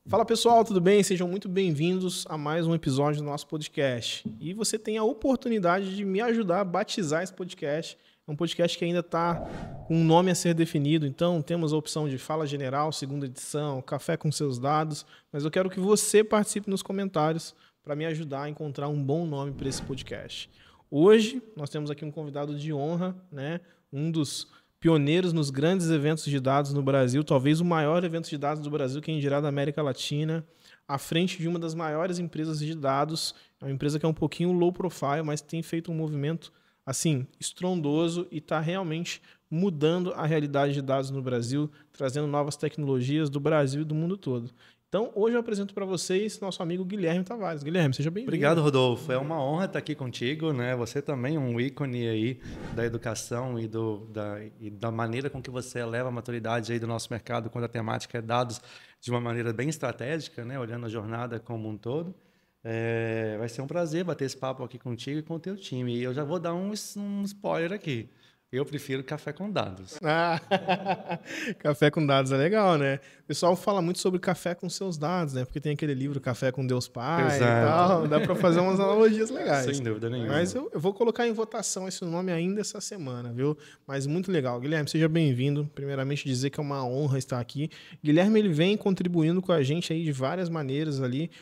Fala pessoal, tudo bem? Sejam muito bem-vindos a mais um episódio do nosso podcast. E você tem a oportunidade de me ajudar a batizar esse podcast. É um podcast que ainda está com um nome a ser definido, então temos a opção de Fala General, segunda edição, Café com seus dados, mas eu quero que você participe nos comentários para me ajudar a encontrar um bom nome para esse podcast. Hoje nós temos aqui um convidado de honra, né? Um dos pioneiros nos grandes eventos de dados no Brasil, talvez o maior evento de dados do Brasil, quem dirá da América Latina, à frente de uma das maiores empresas de dados. É uma empresa que é um pouquinho low profile, mas tem feito um movimento assim estrondoso e está realmente mudando a realidade de dados no Brasil, trazendo novas tecnologias do Brasil e do mundo todo. Então, hoje eu apresento para vocês nosso amigo Guilherme Tavares. Guilherme, seja bem-vindo. Obrigado, Rodolfo. É uma honra estar aqui contigo, né? Você também é um ícone aí da educação e da maneira com que você eleva a maturidade aí do nosso mercado quando a temática é dados de uma maneira bem estratégica, né? Olhando a jornada como um todo. Vai ser um prazer bater esse papo aqui contigo e com o teu time. E eu já vou dar um spoiler aqui. Eu prefiro café com dados. Café com dados é legal, né? O pessoal fala muito sobre café com seus dados, né? Porque tem aquele livro Café com Deus Pai. Exato. E tal. Dá para fazer umas analogias legais. Sem dúvida nenhuma. Mas eu vou colocar em votação esse nome ainda essa semana, viu? Mas muito legal. Guilherme, seja bem-vindo. Primeiramente dizer que é uma honra estar aqui. Guilherme, ele vem contribuindo com a gente aí de várias maneiras ali.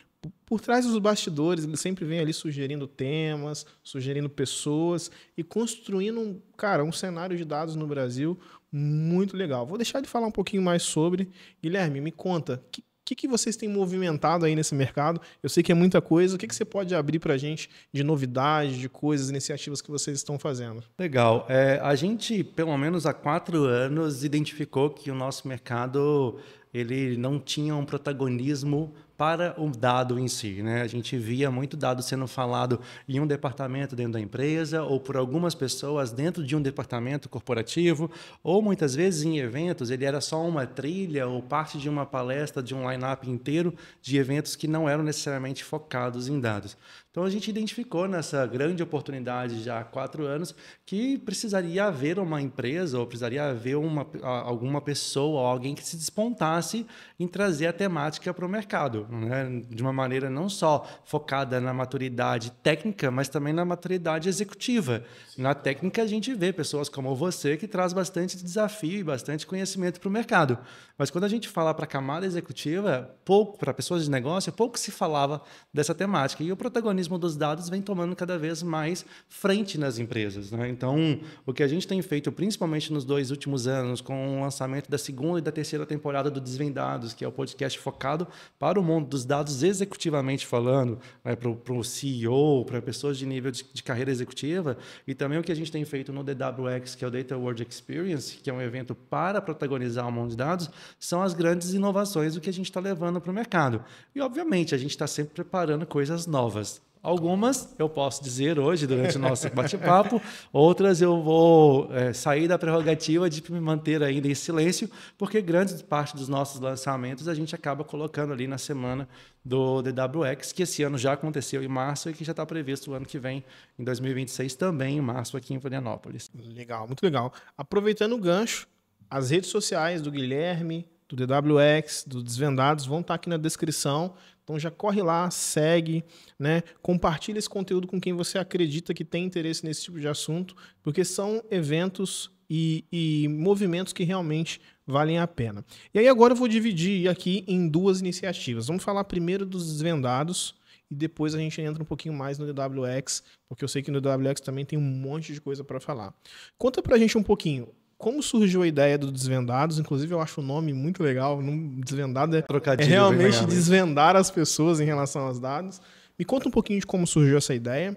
Por trás dos bastidores, ele sempre vem ali sugerindo temas, sugerindo pessoas e construindo um cenário de dados no Brasil muito legal. Vou deixar de falar um pouquinho mais sobre. Guilherme, me conta, o que vocês têm movimentado aí nesse mercado? Eu sei que é muita coisa. O que você pode abrir para a gente de novidades, de coisas, iniciativas que vocês estão fazendo? Legal. A gente, pelo menos há 4 anos, identificou que o nosso mercado ele não tinha um protagonismo para o dado em si, né? A gente via muito dado sendo falado em um departamento dentro da empresa ou por algumas pessoas dentro de um departamento corporativo, ou muitas vezes em eventos ele era só uma trilha ou parte de uma palestra de um line-up inteiro de eventos que não eram necessariamente focados em dados. Então a gente identificou nessa grande oportunidade já há 4 anos que precisaria haver uma empresa ou precisaria haver alguma pessoa ou alguém que se despontasse em trazer a temática para o mercado, né? De uma maneira não só focada na maturidade técnica, mas também na maturidade executiva. Na técnica a gente vê pessoas como você que traz bastante desafio e bastante conhecimento para o mercado. Mas quando a gente fala para a camada executiva, pouco, para pessoas de negócio, pouco se falava dessa temática. E o protagonismo dos dados vem tomando cada vez mais frente nas empresas, né? Então, o que a gente tem feito, principalmente nos 2 últimos anos, com o lançamento da 2ª e da 3ª temporada do Desvendados, que é o podcast focado para o mundo dos dados executivamente falando, né, para o CEO, para pessoas de nível de carreira executiva, e também o que a gente tem feito no DWX, que é o Data World Experience, que é um evento para protagonizar o mundo de dados, são as grandes inovações do que a gente está levando para o mercado. E, obviamente, a gente está sempre preparando coisas novas. Algumas eu posso dizer hoje, durante o nosso bate-papo, outras eu vou sair da prerrogativa de me manter ainda em silêncio, porque grande parte dos nossos lançamentos a gente acaba colocando ali na semana do DWX, que esse ano já aconteceu em março e que já está previsto o ano que vem, em 2026, também em março, aqui em Florianópolis. Legal, muito legal. Aproveitando o gancho, as redes sociais do Guilherme, do DWX, do Desvendados vão estar aqui na descrição. Então já corre lá, segue, né? Compartilha esse conteúdo com quem você acredita que tem interesse nesse tipo de assunto, porque são eventos e movimentos que realmente valem a pena. E aí agora eu vou dividir aqui em 2 iniciativas. Vamos falar primeiro dos Desvendados e depois a gente entra um pouquinho mais no DWX, porque eu sei que no DWX também tem um monte de coisa para falar. Conta pra gente um pouquinho. Como surgiu a ideia do Desvendados? Inclusive, eu acho o nome muito legal. Desvendado é realmente desvendar as pessoas em relação aos dados. Me conta um pouquinho de como surgiu essa ideia.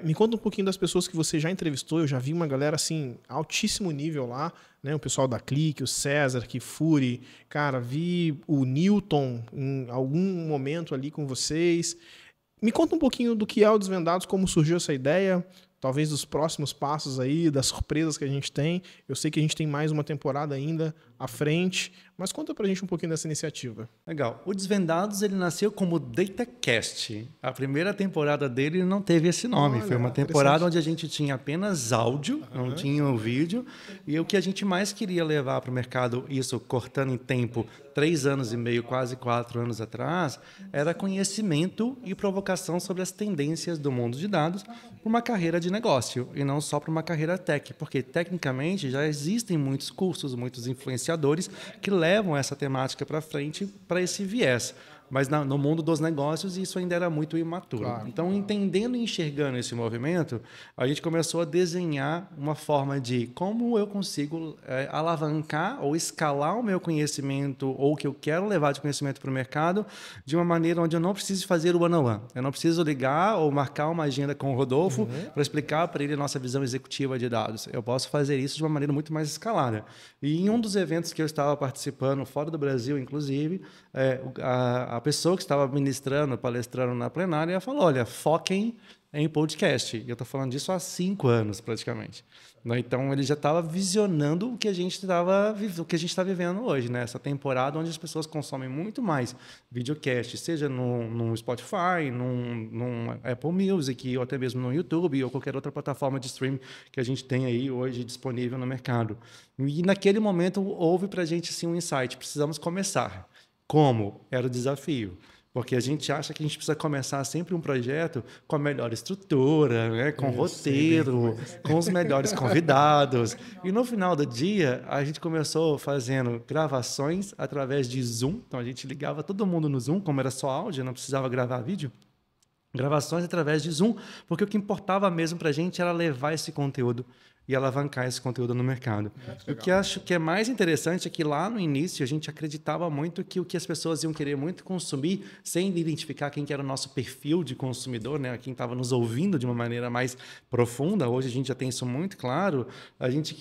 Me conta um pouquinho das pessoas que você já entrevistou. Eu já vi uma galera assim, altíssimo nível lá, né? O pessoal da Clique, o César, Kifuri. Cara, vi o Newton em algum momento ali com vocês. Me conta um pouquinho do que é o Desvendados, como surgiu essa ideia. Talvez dos próximos passos aí, das surpresas que a gente tem. Eu sei que a gente tem mais uma temporada ainda à frente. Mas conta pra gente um pouquinho dessa iniciativa. Legal. O Desvendados, ele nasceu como DataCast. A primeira temporada dele não teve esse nome. Olha, foi uma temporada onde a gente tinha apenas áudio, não tinha o vídeo. E o que a gente mais queria levar para o mercado, isso cortando em tempo, 3 anos e meio, quase 4 anos atrás, era conhecimento e provocação sobre as tendências do mundo de dados para uma carreira de negócio e não só para uma carreira tech, porque tecnicamente já existem muitos cursos, muitos influenciadores que levam essa temática para frente para esse viés. Mas no mundo dos negócios isso ainda era muito imaturo. Claro. Então, entendendo e enxergando esse movimento, a gente começou a desenhar uma forma de como eu consigo alavancar ou escalar o meu conhecimento ou o que eu quero levar de conhecimento para o mercado de uma maneira onde eu não preciso fazer o one-on-one. Eu não preciso ligar ou marcar uma agenda com o Rodolfo para explicar para ele a nossa visão executiva de dados. Eu posso fazer isso de uma maneira muito mais escalada. E em um dos eventos que eu estava participando, fora do Brasil, inclusive, a pessoa que estava ministrando, palestrando na plenária, falou, olha, foquem em podcast. E eu estou falando disso há 5 anos, praticamente. Então, ele já estava visionando o que a gente está vivendo hoje, né? Essa temporada onde as pessoas consomem muito mais videocast, seja no Spotify, num Apple Music, ou até mesmo no YouTube, ou qualquer outra plataforma de streaming que a gente tem aí hoje disponível no mercado. E naquele momento houve para a gente assim, um insight, precisamos começar. Como? Era o desafio. Porque a gente acha que a gente precisa começar sempre um projeto com a melhor estrutura, né? Com roteiro, com os melhores convidados. E no final do dia, a gente começou fazendo gravações através de Zoom. Então, a gente ligava todo mundo no Zoom, como era só áudio, não precisava gravar vídeo. Gravações através de Zoom, porque o que importava mesmo para a gente era levar esse conteúdo e alavancar esse conteúdo no mercado. O que acho que é mais interessante é que lá no início a gente acreditava muito que o que as pessoas iam querer muito consumir, sem identificar quem que era o nosso perfil de consumidor, né? Quem estava nos ouvindo de uma maneira mais profunda. Hoje a gente já tem isso muito claro. A gente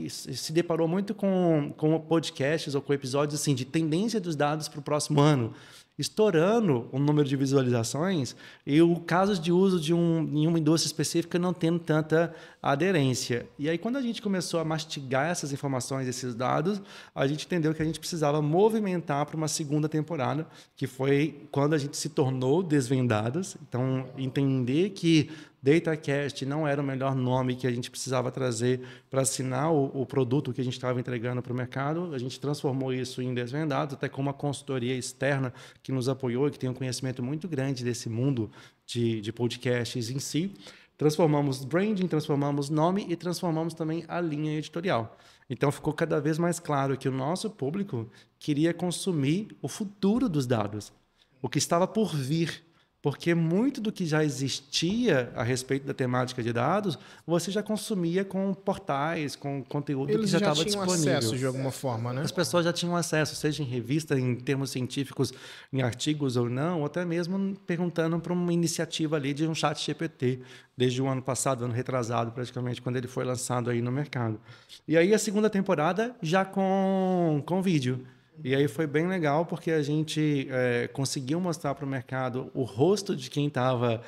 se deparou muito com podcasts ou com episódios assim, de tendência dos dados para o próximo ano, estourando o número de visualizações e o caso de uso em uma indústria específica não tendo tanta aderência. E aí, quando a gente começou a mastigar essas informações, esses dados, a gente entendeu que a gente precisava movimentar para uma segunda temporada, que foi quando a gente se tornou Desvendados. Então, entender que DataCast não era o melhor nome que a gente precisava trazer para assinar o produto que a gente estava entregando para o mercado. A gente transformou isso em Desvendados, até com uma consultoria externa que nos apoiou e que tem um conhecimento muito grande desse mundo de podcasts em si. Transformamos branding, transformamos nome e transformamos também a linha editorial. Então, ficou cada vez mais claro que o nosso público queria consumir o futuro dos dados, o que estava por vir. Porque muito do que já existia a respeito da temática de dados, você já consumia com portais, com conteúdo que já estava disponível. Eles já tinham acesso de alguma forma, né? As pessoas já tinham acesso, seja em revista, em termos científicos, em artigos ou não, ou até mesmo perguntando para uma iniciativa ali de um chat GPT, desde o ano passado, ano retrasado, praticamente, quando ele foi lançado aí no mercado. E aí a segunda temporada já com vídeo. E aí foi bem legal porque a gente conseguiu mostrar para o mercado o rosto de quem estava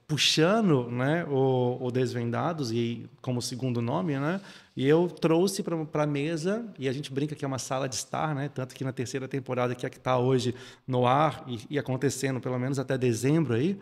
puxando, né, o Desvendados, e como segundo nome, né? E eu trouxe para a mesa, e a gente brinca que é uma sala de estar, né? Tanto que na terceira temporada, que é que está hoje no ar e acontecendo pelo menos até dezembro, aí,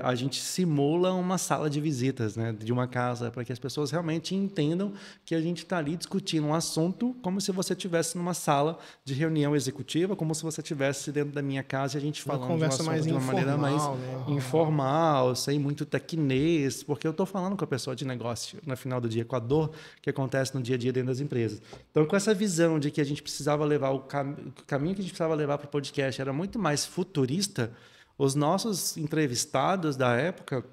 a gente simula uma sala de visitas, né? De uma casa, para que as pessoas realmente entendam que a gente está ali discutindo um assunto como se você estivesse numa sala de reunião executiva, como se você estivesse dentro da minha casa e a gente falando de um assunto de uma maneira mais informal, sem muito tecnês, porque eu estou falando com a pessoa de negócio, no final do dia, com a dor que acontece no dia a dia dentro das empresas. Então, com essa visão de que a gente precisava levar o caminho que a gente precisava levar para o podcast era muito mais futurista, os nossos entrevistados da época,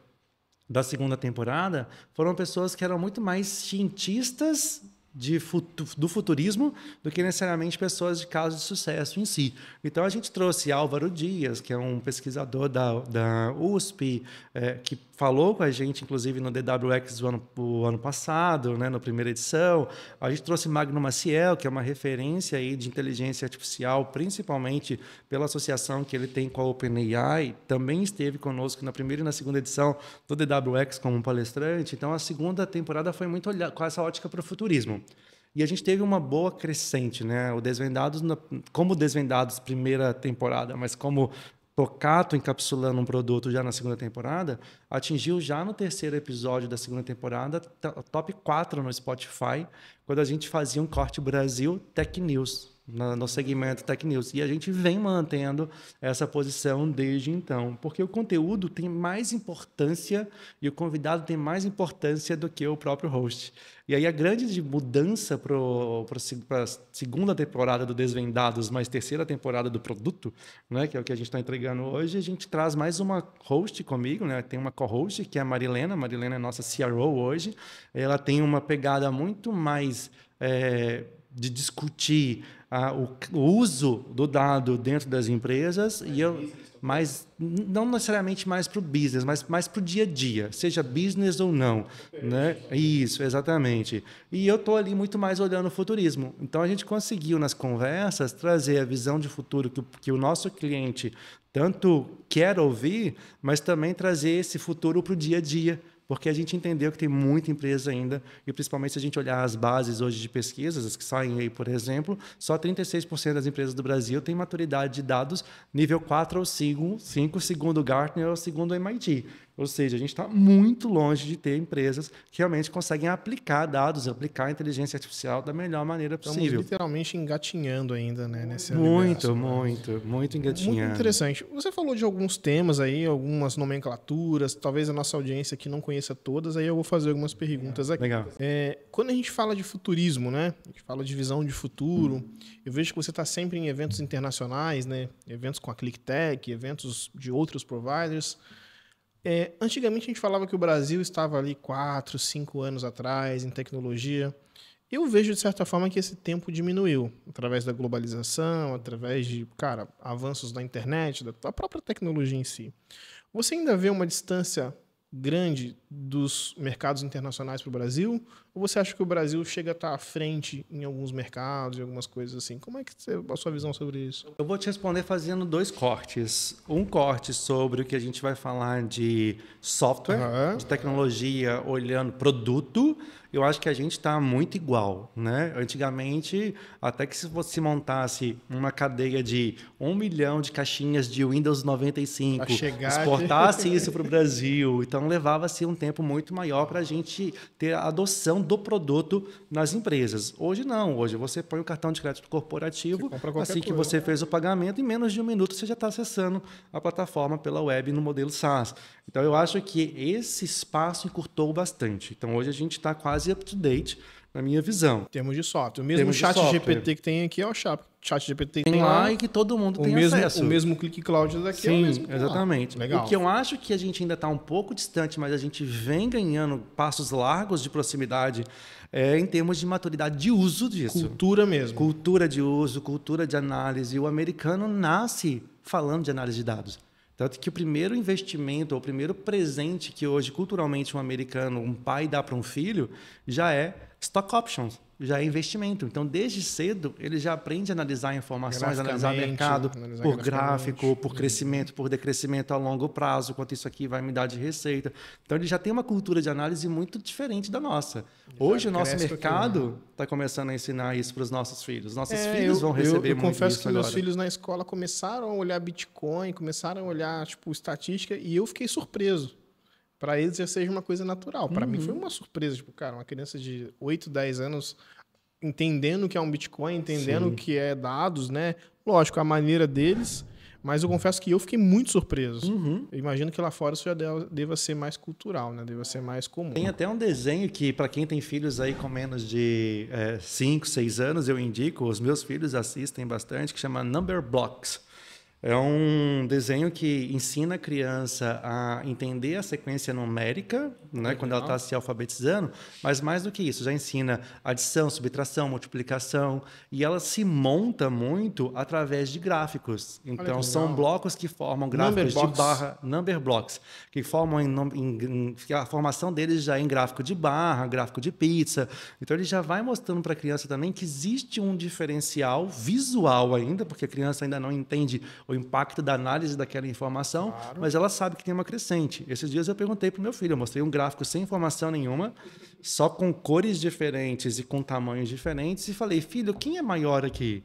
da segunda temporada, foram pessoas que eram muito mais cientistas do futurismo do que necessariamente pessoas de casos de sucesso em si. Então, a gente trouxe Álvaro Dias, que é um pesquisador da USP, que falou com a gente, inclusive, no DWX do ano passado, né, na primeira edição. A gente trouxe Magno Maciel, que é uma referência aí de inteligência artificial, principalmente pela associação que ele tem com a OpenAI. Também esteve conosco na primeira e na segunda edição do DWX como palestrante. Então, a segunda temporada foi muito com essa ótica para o futurismo. E a gente teve uma boa crescente, né? O Desvendados, como Desvendados primeira temporada, mas como Tocato encapsulando um produto já na segunda temporada, atingiu já no terceiro episódio da segunda temporada top 4 no Spotify, quando a gente fazia um Corte Brasil Tech News, no segmento Tech News. E a gente vem mantendo essa posição desde então, porque o conteúdo tem mais importância e o convidado tem mais importância do que o próprio host. E aí a grande mudança para a segunda temporada do Desvendados, mais terceira temporada do produto, né, que é o que a gente está entregando hoje, a gente traz mais uma host comigo, né? Tem uma co-host, que é a Marilena. A Marilena é nossa CRO hoje. Ela tem uma pegada muito mais de discutir o uso do dado dentro das empresas, mas não necessariamente mais para o business, mas mais para o dia a dia, seja business ou não, né? Isso, exatamente. E eu estou ali muito mais olhando o futurismo. Então, a gente conseguiu, nas conversas, trazer a visão de futuro que o nosso cliente tanto quer ouvir, mas também trazer esse futuro para o dia a dia, porque a gente entendeu que tem muita empresa ainda, e principalmente se a gente olhar as bases hoje de pesquisas, as que saem aí, por exemplo, só 36% das empresas do Brasil têm maturidade de dados nível 4 ou 5, segundo o Gartner ou segundo o MIT. Ou seja, a gente está muito longe de ter empresas que realmente conseguem aplicar dados, aplicar a inteligência artificial da melhor maneira possível. Estamos literalmente engatinhando ainda, né, nesse universo. Muito engatinhando. Muito interessante. Você falou de alguns temas aí, algumas nomenclaturas, talvez a nossa audiência aqui não conheça todas, aí eu vou fazer algumas perguntas aqui. Legal. Quando a gente fala de futurismo, né, a gente fala de visão de futuro, eu vejo que você está sempre em eventos internacionais, né, eventos com a ClickTech, eventos de outros providers. Antigamente a gente falava que o Brasil estava ali 4, 5 anos atrás em tecnologia. Eu vejo, de certa forma, que esse tempo diminuiu através da globalização, através de, avanços da internet, da própria tecnologia em si. Você ainda vê uma distância grande dos mercados internacionais para o Brasil? Ou você acha que o Brasil chega a estar à frente em alguns mercados e algumas coisas assim? Como é que a sua visão sobre isso? Eu vou te responder fazendo 2 cortes. Um corte sobre o que a gente vai falar de software, de tecnologia, olhando produto. Eu acho que a gente está muito igual, né? Antigamente, até que se você montasse uma cadeia de 1 milhão de caixinhas de Windows 95, exportasse isso para o Brasil, então levava-se um tempo muito maior para a gente ter a adoção do produto nas empresas. Hoje não, hoje você põe o cartão de crédito corporativo, assim que você fez o pagamento, em menos de 1 minuto você já está acessando a plataforma pela web no modelo SaaS. Então eu acho que esse espaço encurtou bastante. Então hoje a gente está quase up-to-date, na minha visão. Em termos de software. O mesmo chat GPT que tem aqui é o chat GPT que tem lá e que todo mundo tem acesso. O mesmo Click Cloud daqui é o mesmo. Exatamente. Legal. O que eu acho que a gente ainda está um pouco distante, mas a gente vem ganhando passos largos de proximidade em termos de maturidade de uso disso. Cultura mesmo. Cultura de uso, cultura de análise. O americano nasce falando de análise de dados. Tanto que o primeiro investimento, ou o primeiro presente que hoje, culturalmente, um americano, um pai dá para um filho, já é stock options, já é investimento. Então, desde cedo, ele já aprende a analisar informações, analisar mercado por gráfico, por crescimento, por decrescimento a longo prazo, quanto isso aqui vai me dar de receita. Então, ele já tem uma cultura de análise muito diferente da nossa. Hoje, o nosso mercado está começando a ensinar isso para os nossos filhos. Nossos filhos vão receber muito isso agora. Eu confesso que meus filhos na escola começaram a olhar Bitcoin, começaram a olhar estatística, e eu fiquei surpreso. Para eles já seja uma coisa natural. Para mim foi uma surpresa. Uma criança de 8, 10 anos entendendo o que é um Bitcoin, entendendo o que é dados, né? Lógico, a maneira deles, mas eu confesso que eu fiquei muito surpreso. Eu imagino que lá fora isso já deva ser mais cultural, né? Deva ser mais comum. Tem até um desenho que, para quem tem filhos aí com menos de 5, 6 anos, eu indico, os meus filhos assistem bastante, que chama Number Blocks. É um desenho que ensina a criança a entender a sequência numérica, né, quando ela está se alfabetizando, mas mais do que isso, já ensina adição, subtração, multiplicação, e ela se monta muito através de gráficos. Então, são blocos que formam gráficos de barra, number blocks, que formam a formação deles já é em gráfico de barra, gráfico de pizza. Então, ele já vai mostrando para a criança também que existe um diferencial visual ainda, porque a criança ainda não entende o impacto da análise daquela informação, mas ela sabe que tem uma crescente. Esses dias eu perguntei para o meu filho, eu mostrei um gráfico sem informação nenhuma, só com cores diferentes e com tamanhos diferentes, e falei, filho, quem é maior aqui?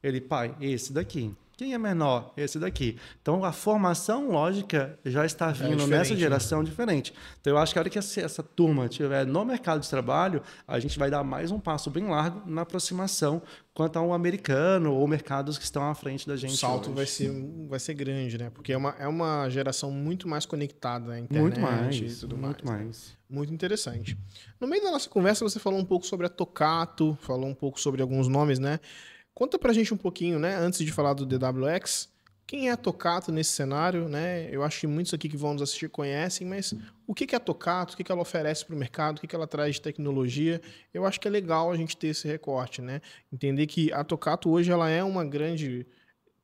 Ele, pai, esse daqui. Quem é menor? Esse daqui. Então, a formação lógica já está vindo nessa geração diferente. Então, eu acho que a hora que essa turma estiver no mercado de trabalho, a gente vai dar mais um passo bem largo na aproximação quanto ao americano ou mercados que estão à frente da gente. O salto vai ser grande, né? Porque é uma geração muito mais conectada na internet muito mais, e tudo muito mais. mais. Muito interessante. No meio da nossa conversa, você falou um pouco sobre a Tocato, falou um pouco sobre alguns nomes, né? Conta pra gente um pouquinho, né, antes de falar do DWX, quem é a Tocato nesse cenário, né? Eu acho que muitos aqui que vão nos assistir conhecem, mas o que é a Tocato, o que ela oferece para o mercado, o que ela traz de tecnologia? Eu acho que é legal a gente ter esse recorte, né? Entender que a Tocato hoje ela é uma grande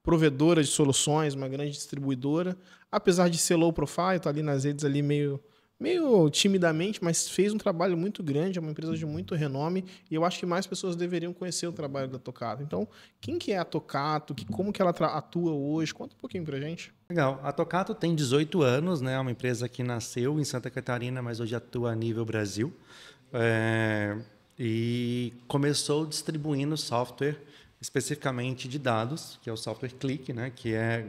provedora de soluções, uma grande distribuidora, apesar de ser low profile, tá ali nas redes ali meio timidamente, mas fez um trabalho muito grande, é uma empresa de muito renome, e eu acho que mais pessoas deveriam conhecer o trabalho da Tocato. Então, quem que é a Tocato, como que ela atua hoje? Conta um pouquinho pra gente. Legal. A Tocato tem 18 anos, né? É uma empresa que nasceu em Santa Catarina, mas hoje atua a nível Brasil. E começou distribuindo software especificamente de dados, que é o software Click, né, que é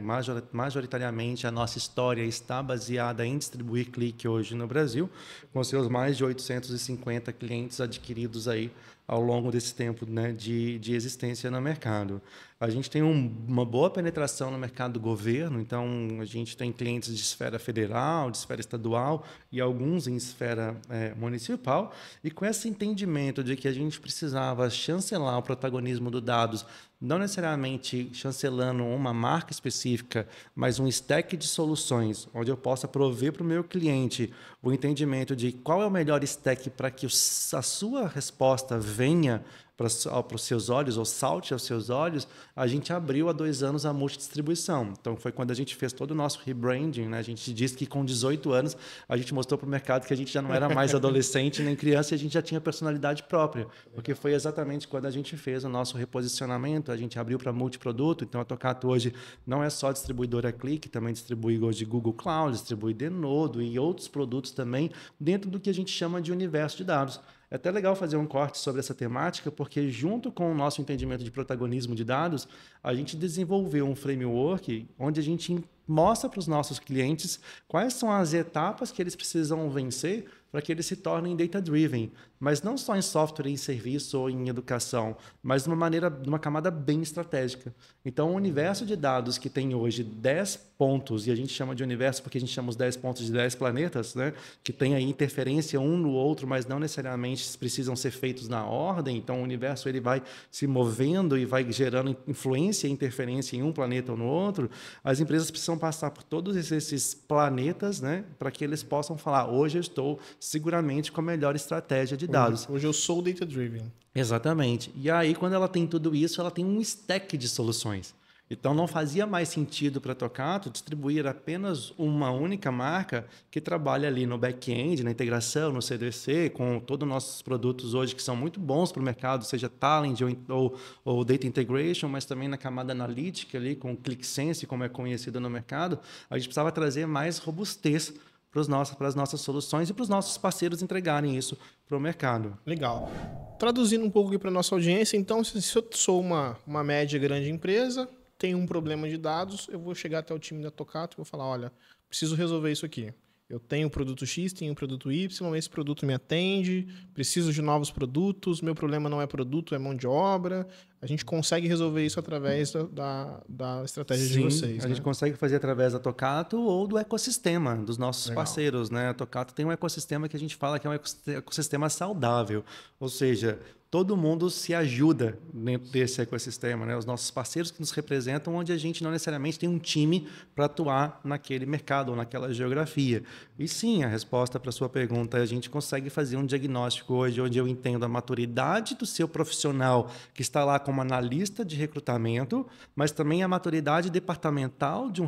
majoritariamente a nossa história está baseada em distribuir Click hoje no Brasil, com seus mais de 850 clientes adquiridos aí ao longo desse tempo, né, de existência no mercado. A gente tem uma boa penetração no mercado do governo, então a gente tem clientes de esfera federal, de esfera estadual e alguns em esfera municipal. E com esse entendimento de que a gente precisava chancelar o protagonismo dos dados, não necessariamente chancelando uma marca específica, mas um stack de soluções, onde eu possa prover para o meu cliente o entendimento de qual é o melhor stack para que a sua resposta venha para os seus olhos, ou salte aos seus olhos, a gente abriu há 2 anos a multidistribuição. Então, foi quando a gente fez todo o nosso rebranding, né? A gente disse que com 18 anos a gente mostrou para o mercado que a gente já não era mais adolescente nem criança e a gente já tinha personalidade própria, porque foi exatamente quando a gente fez o nosso reposicionamento, a gente abriu para multiproduto. Então, a Tocato hoje não é só distribuidora Click, também distribui hoje Google Cloud, distribui Denodo e outros produtos também dentro do que a gente chama de universo de dados. É até legal fazer um corte sobre essa temática, porque junto com o nosso entendimento de protagonismo de dados, a gente desenvolveu um framework onde a gente mostra para os nossos clientes quais são as etapas que eles precisam vencer para que eles se tornem data-driven, mas não só em software, em serviço ou em educação, mas de uma camada bem estratégica. Então, o universo de dados que tem hoje 10 pontos, e a gente chama de universo porque a gente chama os 10 pontos de 10 planetas, né? Que tem aí interferência um no outro, mas não necessariamente precisam ser feitos na ordem. Então, o universo ele vai se movendo e vai gerando influência e interferência em um planeta ou no outro. As empresas precisam passar por todos esses planetas, né? Para que eles possam falar, hoje eu estou seguramente com a melhor estratégia de dados. Hoje eu sou data-driven. Exatamente. E aí, quando ela tem tudo isso, ela tem um stack de soluções. Então, não fazia mais sentido para a Tocato distribuir apenas uma única marca que trabalha ali no back-end, na integração, no CDC, com todos os nossos produtos hoje que são muito bons para o mercado, seja Talent ou Data Integration, mas também na camada analítica, ali, com o ClickSense, como é conhecido no mercado. A gente precisava trazer mais robustez para as nossas soluções e para os nossos parceiros entregarem isso para o mercado. Legal. Traduzindo um pouco aqui para a nossa audiência, então, se eu sou uma média grande empresa, tenho um problema de dados, eu vou chegar até o time da Tocato e vou falar, olha, preciso resolver isso aqui. Eu tenho o produto X, tenho o produto Y, esse produto me atende, preciso de novos produtos, meu problema não é produto, é mão de obra. A gente consegue resolver isso através da estratégia de vocês. A gente consegue fazer através da Tocato ou do ecossistema dos nossos parceiros, né? A Tocato tem um ecossistema que a gente fala que é um ecossistema saudável, ou seja, todo mundo se ajuda dentro desse ecossistema, né? Os nossos parceiros que nos representam, onde a gente não necessariamente tem um time para atuar naquele mercado ou naquela geografia. E sim, a resposta para a sua pergunta, a gente consegue fazer um diagnóstico hoje, onde eu entendo a maturidade do seu profissional que está lá como analista de recrutamento, mas também a maturidade departamental de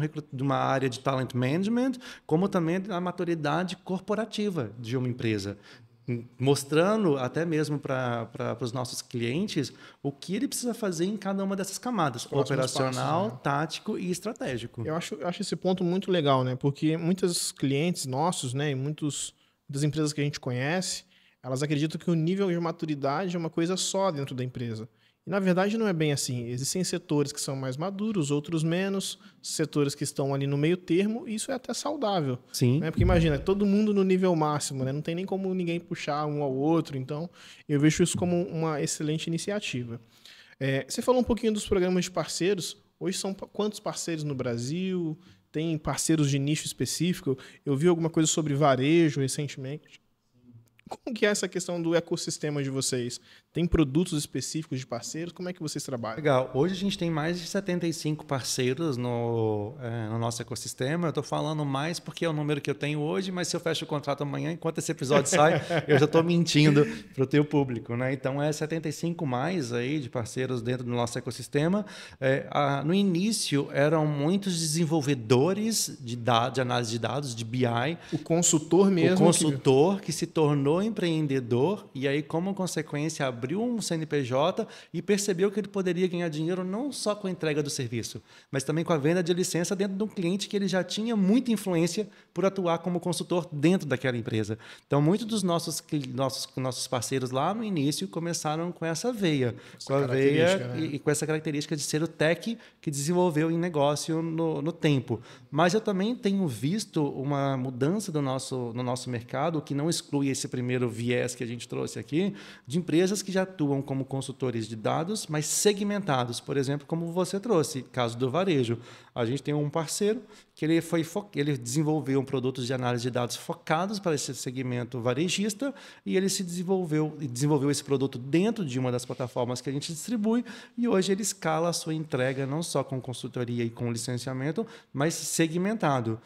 uma área de talent management, como também a maturidade corporativa de uma empresa. mostrando até mesmo para os nossos clientes o que ele precisa fazer em cada uma dessas camadas, operacional, passos, né? tático e estratégico. Eu acho esse ponto muito legal, né? Porque muitos clientes nossos, né, e muitas empresas que a gente conhece, elas acreditam que o nível de maturidade é uma coisa só dentro da empresa. E na verdade não é bem assim. Existem setores que são mais maduros, outros menos, setores que estão ali no meio termo, e isso é até saudável. Sim. Né? Porque imagina, todo mundo no nível máximo, né? Não tem nem como ninguém puxar um ao outro. Então, eu vejo isso como uma excelente iniciativa. Você falou um pouquinho dos programas de parceiros. Hoje são quantos parceiros no Brasil? Tem parceiros de nicho específico? Eu vi alguma coisa sobre varejo recentemente. Como que é essa questão do ecossistema de vocês? Tem produtos específicos de parceiros? Como é que vocês trabalham? Legal. Hoje a gente tem mais de 75 parceiros no nosso ecossistema. Eu estou falando mais porque é o número que eu tenho hoje, mas se eu fecho o contrato amanhã, enquanto esse episódio sai, eu já estou mentindo para o teu público, né? Então, 75 mais aí de parceiros dentro do nosso ecossistema. No início, eram muitos desenvolvedores de análise de dados, de BI. O consultor mesmo. O consultor que se tornou empreendedor e aí, como consequência, abriu um CNPJ e percebeu que ele poderia ganhar dinheiro não só com a entrega do serviço, mas também com a venda de licença dentro de um cliente que ele já tinha muita influência por atuar como consultor dentro daquela empresa. Então, muitos dos nossos parceiros lá no início começaram com essa veia, né? e com essa característica de ser o tech que desenvolveu em negócio no tempo. Mas eu também tenho visto uma mudança no nosso mercado, que não exclui esse primeiro viés que a gente trouxe aqui, de empresas que já atuam como consultores de dados, mas segmentados, por exemplo, como você trouxe, caso do varejo. A gente tem um parceiro que ele desenvolveu produtos de análise de dados focados para esse segmento varejista e ele desenvolveu esse produto dentro de uma das plataformas que a gente distribui e hoje ele escala a sua entrega não só com consultoria e com licenciamento, mas segmentado.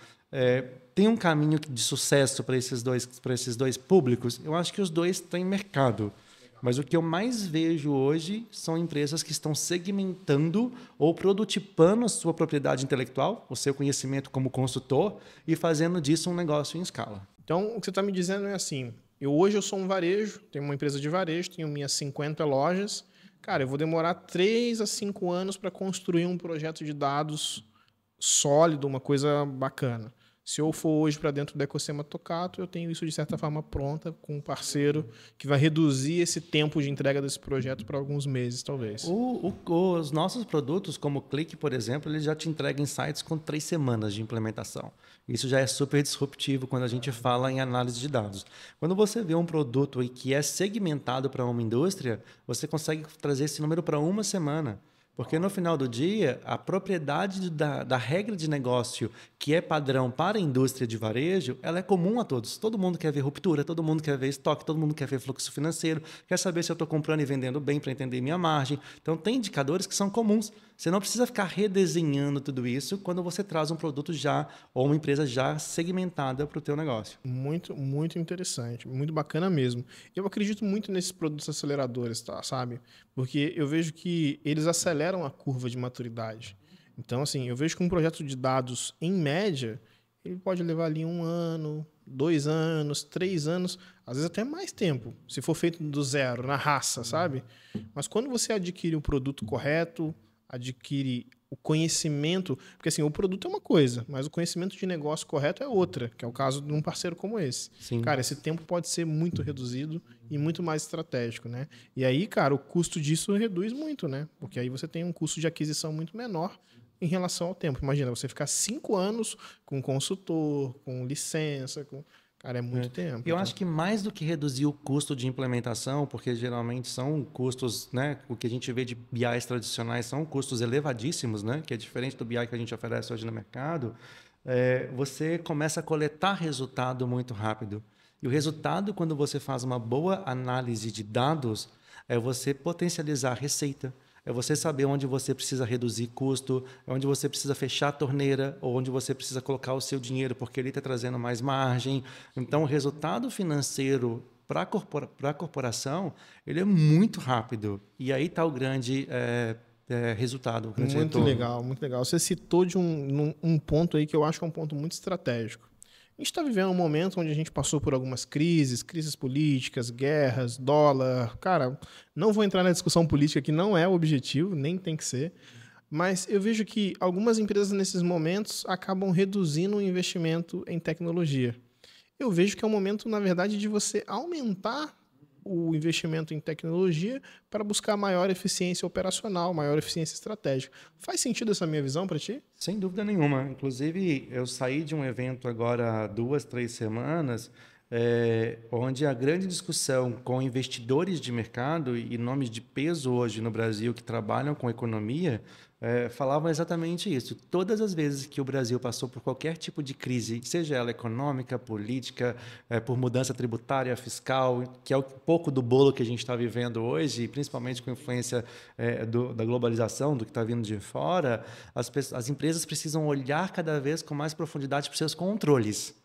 Tem um caminho de sucesso para esses dois públicos? Eu acho que os dois têm mercado. Mas o que eu mais vejo hoje são empresas que estão segmentando ou prototipando a sua propriedade intelectual, o seu conhecimento como consultor, e fazendo disso um negócio em escala. Então, o que você está me dizendo é assim, hoje eu sou um varejo, tenho uma empresa de varejo, tenho minhas 50 lojas. Cara, eu vou demorar 3 a 5 anos para construir um projeto de dados sólido, uma coisa bacana. Se eu for hoje para dentro do ecossistema Tocato, eu tenho isso de certa forma pronta com um parceiro que vai reduzir esse tempo de entrega desse projeto para alguns meses, talvez. Os nossos produtos, como o Click, por exemplo, eles já te entregam insights com 3 semanas de implementação. Isso já é super disruptivo quando a gente fala em análise de dados. Quando você vê um produto que é segmentado para uma indústria, você consegue trazer esse número para 1 semana. Porque no final do dia, a propriedade da regra de negócio que é padrão para a indústria de varejo, ela é comum a todos. Todo mundo quer ver ruptura, todo mundo quer ver estoque, todo mundo quer ver fluxo financeiro, quer saber se eu estou comprando e vendendo bem para entender minha margem. Então, tem indicadores que são comuns. Você não precisa ficar redesenhando tudo isso quando você traz um produto já ou uma empresa já segmentada para o teu negócio. Muito, muito interessante. Muito bacana mesmo. Eu acredito muito nesses produtos aceleradores, tá, sabe? Porque eu vejo que eles aceleram a curva de maturidade. Então, assim, eu vejo que um projeto de dados, em média, ele pode levar ali 1 ano, 2 anos, 3 anos, às vezes até mais tempo, se for feito do zero, na raça, sabe? Mas quando você adquire o produto correto, adquire o conhecimento, porque assim, o produto é uma coisa, mas o conhecimento de negócio correto é outra, que é o caso de um parceiro como esse. Sim. Cara, esse tempo pode ser muito reduzido e muito mais estratégico, né? E aí, cara, o custo disso reduz muito, né? Porque aí você tem um custo de aquisição muito menor em relação ao tempo. Imagina, você ficar 5 anos com consultor, com licença, Cara, é muito tempo. Eu acho que mais do que reduzir o custo de implementação, porque geralmente são custos, né, o que a gente vê de BIs tradicionais são custos elevadíssimos, né, que é diferente do BI que a gente oferece hoje no mercado, você começa a coletar resultado muito rápido. E o resultado, quando você faz uma boa análise de dados, é você potencializar a receita. É você saber onde você precisa reduzir custo, onde você precisa fechar a torneira, ou onde você precisa colocar o seu dinheiro, porque ele está trazendo mais margem. Então, o resultado financeiro para a corporação ele é muito rápido. E aí está o grande resultado. O grande muito retorno. legal, muito legal. Você citou de um ponto aí que eu acho que é um ponto muito estratégico. gente está vivendo um momento onde a gente passou por algumas crises políticas, guerras, dólar. Cara, não vou entrar na discussão política, que não é o objetivo, nem tem que ser. Mas eu vejo que algumas empresas nesses momentos acabam reduzindo o investimento em tecnologia. Eu vejo que é um momento, na verdade, de você aumentar o investimento em tecnologia para buscar maior eficiência operacional, maior eficiência estratégica. Faz sentido essa minha visão para ti? Sem dúvida nenhuma. Inclusive, eu saí de um evento agora há 2, 3 semanas, onde a grande discussão com investidores de mercado e nomes de peso hoje no Brasil que trabalham com economia falavam exatamente isso. Todas as vezes que o Brasil passou por qualquer tipo de crise, seja ela econômica, política, por mudança tributária, fiscal, que é um pouco do bolo que a gente está vivendo hoje, principalmente com influência da globalização, do que está vindo de fora, as empresas precisam olhar cada vez com mais profundidade para os seus controles.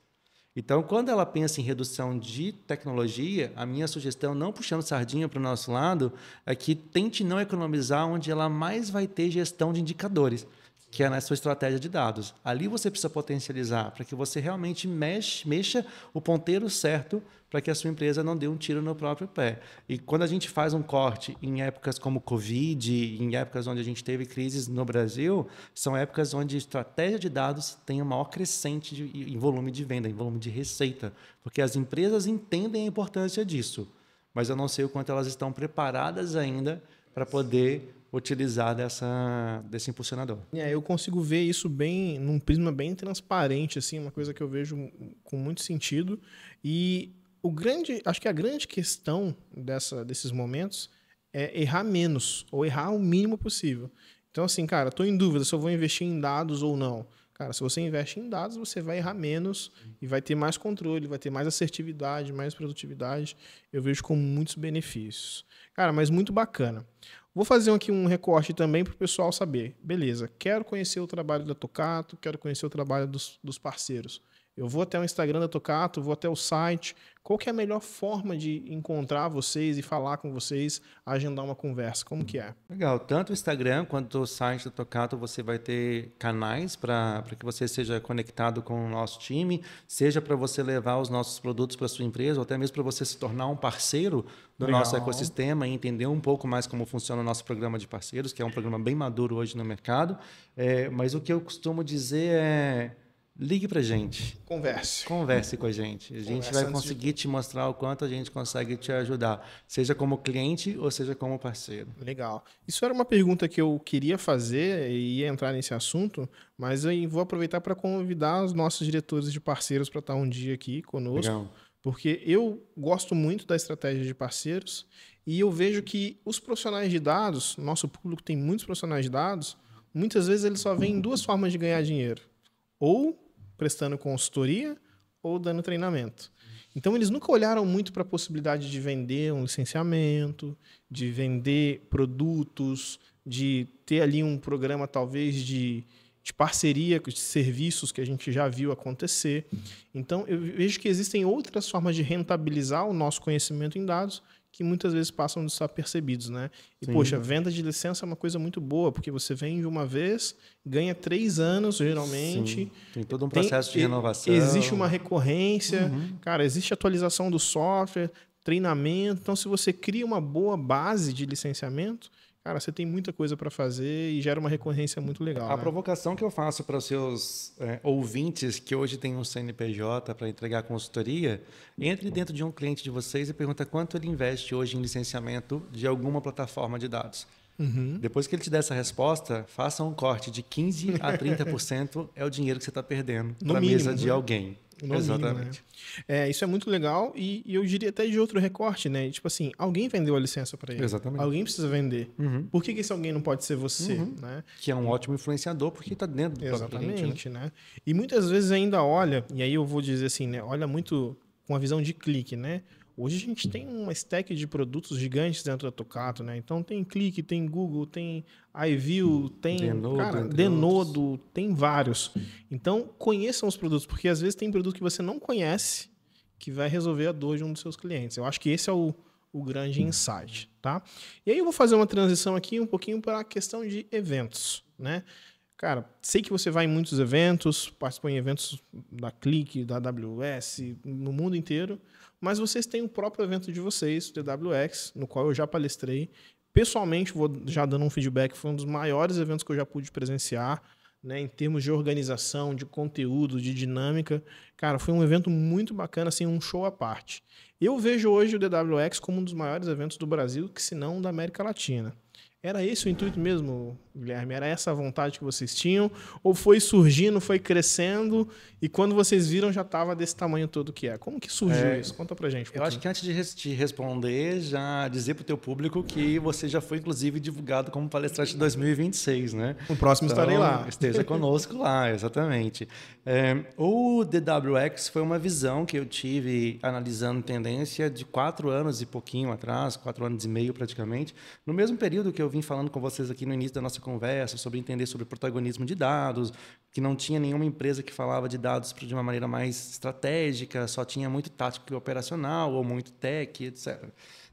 Então, quando ela pensa em redução de tecnologia, a minha sugestão, não puxando sardinha para o nosso lado, é que tente não economizar onde ela mais vai ter gestão de indicadores, que é na sua estratégia de dados. Ali você precisa potencializar para que você realmente mexa o ponteiro certo para que a sua empresa não dê um tiro no próprio pé. E quando a gente faz um corte em épocas como Covid, em épocas onde a gente teve crises no Brasil, são épocas onde a estratégia de dados tem o maior crescente em volume de venda, em volume de receita, porque as empresas entendem a importância disso, mas eu não sei o quanto elas estão preparadas ainda para poder utilizar desse impulsionador. Eu consigo ver isso bem num prisma bem transparente, assim, uma coisa que eu vejo com muito sentido. E acho que a grande questão desses momentos é errar menos, ou errar o mínimo possível. Então, assim, cara, estou em dúvida se eu vou investir em dados ou não. Cara, se você investe em dados, você vai errar menos e vai ter mais controle, vai ter mais assertividade, mais produtividade. Eu vejo com muitos benefícios. Cara, mas muito bacana. Vou fazer aqui um recorte também para o pessoal saber. Beleza, quero conhecer o trabalho da Tocato, quero conhecer o trabalho dos parceiros. Eu vou até o Instagram da Tocato, vou até o site. Qual que é a melhor forma de encontrar vocês e falar com vocês, agendar uma conversa? Como que é? Legal. Tanto o Instagram quanto o site da Tocato, você vai ter canais para que você seja conectado com o nosso time, seja para você levar os nossos produtos para a sua empresa, ou até mesmo para você se tornar um parceiro do nosso ecossistema e entender um pouco mais como funciona o nosso programa de parceiros, que é um programa bem maduro hoje no mercado. Mas o que eu costumo dizer é: ligue para a gente. Converse com a gente. A gente vai conseguir te mostrar o quanto a gente consegue te ajudar, seja como cliente ou seja como parceiro. Legal. Isso era uma pergunta que eu queria fazer e ia entrar nesse assunto, mas eu vou aproveitar para convidar os nossos diretores de parceiros para estar um dia aqui conosco. Legal. Porque eu gosto muito da estratégia de parceiros e eu vejo que os profissionais de dados, nosso público tem muitos profissionais de dados, muitas vezes eles só veem duas formas de ganhar dinheiro. Ou prestando consultoria ou dando treinamento. Então, eles nunca olharam muito para a possibilidade de vender um licenciamento, de vender produtos, de ter ali um programa, talvez, de parceria, de serviços que a gente já viu acontecer. Então, eu vejo que existem outras formas de rentabilizar o nosso conhecimento em dados que muitas vezes passam desapercebidos, né? E, poxa, venda de licença é uma coisa muito boa, porque você vende uma vez, ganha 3 anos, geralmente. Sim. Tem todo um processo de renovação. Existe uma recorrência, cara, existe atualização do software, treinamento. Então, se você cria uma boa base de licenciamento, cara, você tem muita coisa para fazer e gera uma recorrência muito legal. A provocação que eu faço para os seus ouvintes que hoje têm um CNPJ para entregar consultoria, entre dentro de um cliente de vocês e pergunta quanto ele investe hoje em licenciamento de alguma plataforma de dados. Depois que ele te der essa resposta, faça um corte de 15% a 30% é o dinheiro que você está perdendo para a mesa de alguém. Exatamente. Mínimo, né? Isso é muito legal e eu diria até de outro recorte, né? Tipo assim, alguém vendeu a licença para ele. Exatamente. Alguém precisa vender. Por que esse alguém não pode ser você? Né? Que é um ótimo influenciador porque está dentro do próprio cliente, né? E muitas vezes ainda olha, e aí eu vou dizer assim, né? Olha muito com a visão de clique, né? Hoje a gente tem uma stack de produtos gigantes dentro da Tocato, né? Então tem Clique, tem Google, tem iView, tem Denodo, tem vários. Então conheçam os produtos, porque às vezes tem produto que você não conhece que vai resolver a dor de um dos seus clientes. Eu acho que esse é o grande insight, tá? E aí eu vou fazer uma transição aqui um pouquinho para a questão de eventos, né? Cara, sei que você vai em muitos eventos, participou em eventos da Clique, da AWS, no mundo inteiro, mas vocês têm o próprio evento de vocês, o DWX, no qual eu já palestrei. Pessoalmente, vou já dando um feedback, foi um dos maiores eventos que eu já pude presenciar, né, em termos de organização, de conteúdo, de dinâmica. Cara, foi um evento muito bacana, assim, um show à parte. Eu vejo hoje o DWX como um dos maiores eventos do Brasil, que se não da América Latina. Era esse o intuito mesmo, Guilherme? Era essa a vontade que vocês tinham? Ou foi surgindo, foi crescendo, e quando vocês viram já estava desse tamanho todo que é? Como que surgiu isso? Conta pra gente. Eu acho que antes de te responder, já dizer para o teu público que você já foi, inclusive, divulgado como palestrante de 2026, né? No próximo então, estarei lá. Esteja conosco lá, exatamente. O DWX foi uma visão que eu tive analisando tendência de 4 anos e pouquinho atrás, 4 anos e meio praticamente, no mesmo período que eu vim falando com vocês aqui no início da nossa conversa sobre entender sobre o protagonismo de dados, que não tinha nenhuma empresa que falava de dados de uma maneira mais estratégica, só tinha muito tático e operacional, ou muito tech, etc.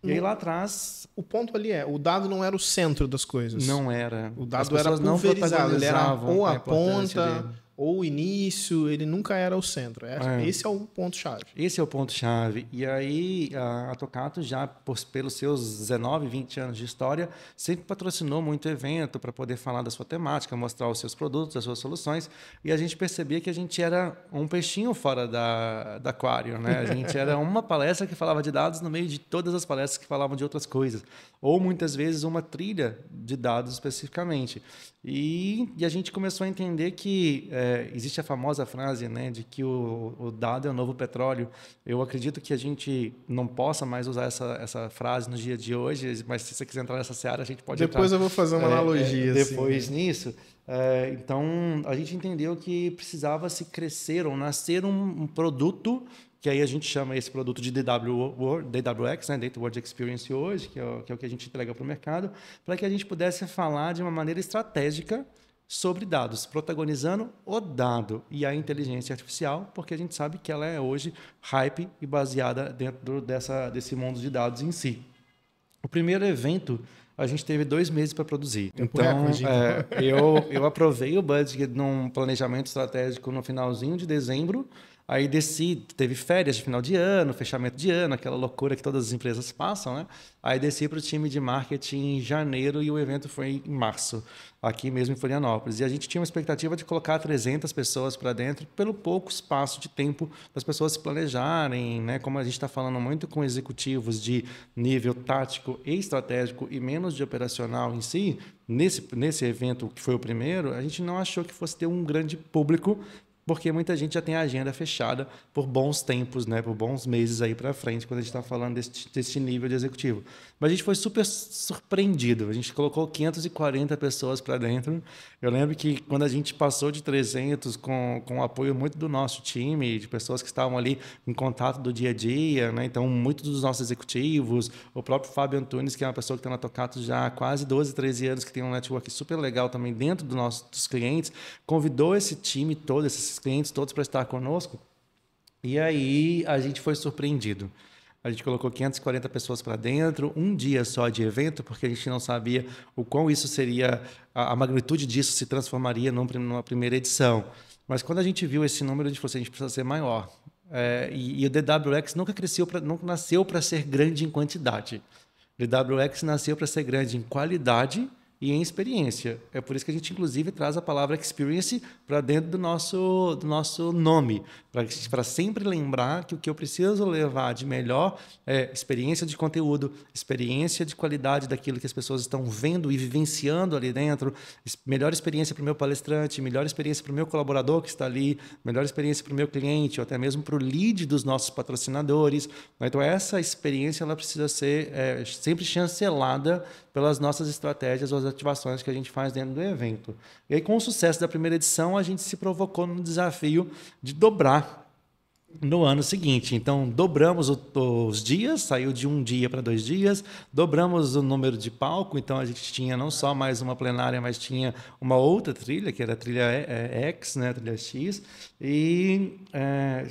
E aí lá atrás... O ponto ali o dado não era o centro das coisas. Não era. O dado era pulverizado, ele era ou a ponta... dele. Ou o início, ele nunca era o centro. Esse é o ponto-chave. Esse é o ponto-chave. E aí, a Tocato, já pelos seus 19, 20 anos de história, sempre patrocinou muito evento para poder falar da sua temática, mostrar os seus produtos, as suas soluções. E a gente percebia que a gente era um peixinho fora da aquário, né? A gente era uma palestra que falava de dados no meio de todas as palestras que falavam de outras coisas. Ou, muitas vezes, uma trilha de dados especificamente. E a gente começou a entender que existe a famosa frase, né, de que o dado é o novo petróleo. Eu acredito que a gente não possa mais usar essa frase no dia de hoje, mas se você quiser entrar nessa seara, a gente pode Depois entrar, eu vou fazer uma analogia. depois assim. nisso. Então, a gente entendeu que precisava se crescer ou nascer um produto, que aí a gente chama esse produto de DWX, né? Data World Experience hoje, que é o que a gente entrega para o mercado, para que a gente pudesse falar de uma maneira estratégica sobre dados, protagonizando o dado e a inteligência artificial, porque a gente sabe que ela é hoje hype e baseada dentro desse mundo de dados em si. O primeiro evento, a gente teve 2 meses para produzir. Então, eu aprovei o budget num planejamento estratégico no finalzinho de dezembro. Aí teve férias de final de ano, fechamento de ano, aquela loucura que todas as empresas passam, né? Aí desci para o time de marketing em janeiro e o evento foi em março, aqui mesmo em Florianópolis. E a gente tinha uma expectativa de colocar 300 pessoas para dentro, pelo pouco espaço de tempo das pessoas se planejarem, né? Como a gente está falando muito com executivos de nível tático e estratégico e menos de operacional em si, nesse evento que foi o primeiro, a gente não achou que fosse ter um grande público, porque muita gente já tem a agenda fechada por bons tempos, né, por bons meses aí para frente, quando a gente está falando desse nível de executivo. Mas a gente foi super surpreendido. A gente colocou 540 pessoas para dentro. Eu lembro que quando a gente passou de 300, com o apoio muito do nosso time, de pessoas que estavam ali em contato do dia a dia, né? Então, muitos dos nossos executivos, o próprio Fábio Antunes, que é uma pessoa que está na Tocato já há quase 12, 13 anos, que tem um network super legal também dentro dos clientes, convidou esse time todo, esses clientes todos para estar conosco. E aí a gente foi surpreendido. A gente colocou 540 pessoas para dentro, um dia só de evento, porque a gente não sabia o quão isso seria, a magnitude disso se transformaria numa primeira edição. Mas quando a gente viu esse número, a gente falou assim, a gente precisa ser maior. E o DWX nunca nasceu para ser grande em quantidade. O DWX nasceu para ser grande em qualidade e em experiência. É por isso que a gente, inclusive, traz a palavra experience para dentro do nosso nome, para sempre lembrar que o que eu preciso levar de melhor é experiência de conteúdo, experiência de qualidade daquilo que as pessoas estão vendo e vivenciando ali dentro, melhor experiência para o meu palestrante, melhor experiência para o meu colaborador que está ali, melhor experiência para o meu cliente, ou até mesmo para o lead dos nossos patrocinadores. Então, essa experiência ela precisa ser sempre chancelada pelas nossas estratégias ou as ativações que a gente faz dentro do evento. E aí, com o sucesso da primeira edição, a gente se provocou no desafio de dobrar no ano seguinte. Então, dobramos os dias, saiu de 1 dia para 2 dias, dobramos o número de palco, então a gente tinha não só mais uma plenária, mas tinha uma outra trilha, que era a trilha X, né, a trilha X, e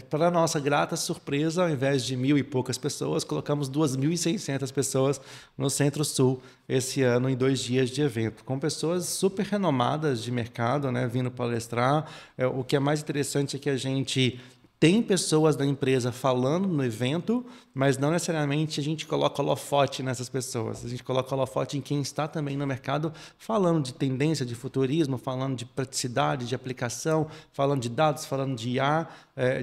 para nossa grata surpresa, ao invés de 1.000 e poucas pessoas, colocamos 2.600 pessoas no Centro-Sul esse ano, em 2 dias de evento, com pessoas super renomadas de mercado, né, vindo palestrar. O que é mais interessante é que a gente tem pessoas da empresa falando no evento, mas não necessariamente a gente coloca holofote nessas pessoas. A gente coloca holofote em quem está também no mercado, falando de tendência, de futurismo, falando de praticidade, de aplicação, falando de dados, falando de IA,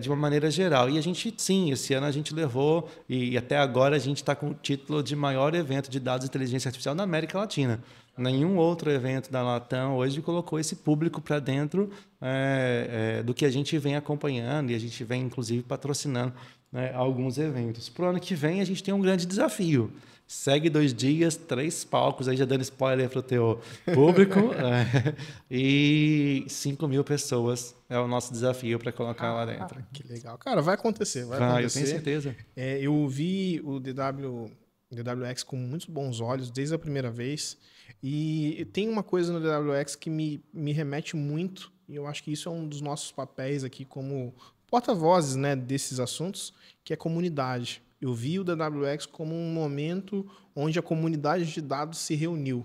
de uma maneira geral. E a gente, sim, esse ano a gente levou, e até agora a gente está com o título de maior evento de dados e inteligência artificial na América Latina. Nenhum outro evento da Latam hoje colocou esse público para dentro do que a gente vem acompanhando, e a gente vem, inclusive, patrocinando, né, alguns eventos. Para o ano que vem, a gente tem um grande desafio. Segue 2 dias, 3 palcos, aí já dando spoiler para o teu público, e 5.000 pessoas é o nosso desafio para colocar lá dentro. Que legal. Cara, vai acontecer, vai acontecer. Eu tenho certeza. Eu vi o DWX com muitos bons olhos desde a primeira vez. E tem uma coisa no DWX que me remete muito, e eu acho que isso é um dos nossos papéis aqui como porta-vozes, né, desses assuntos, que é comunidade. Eu vi o DWX como um momento onde a comunidade de dados se reuniu.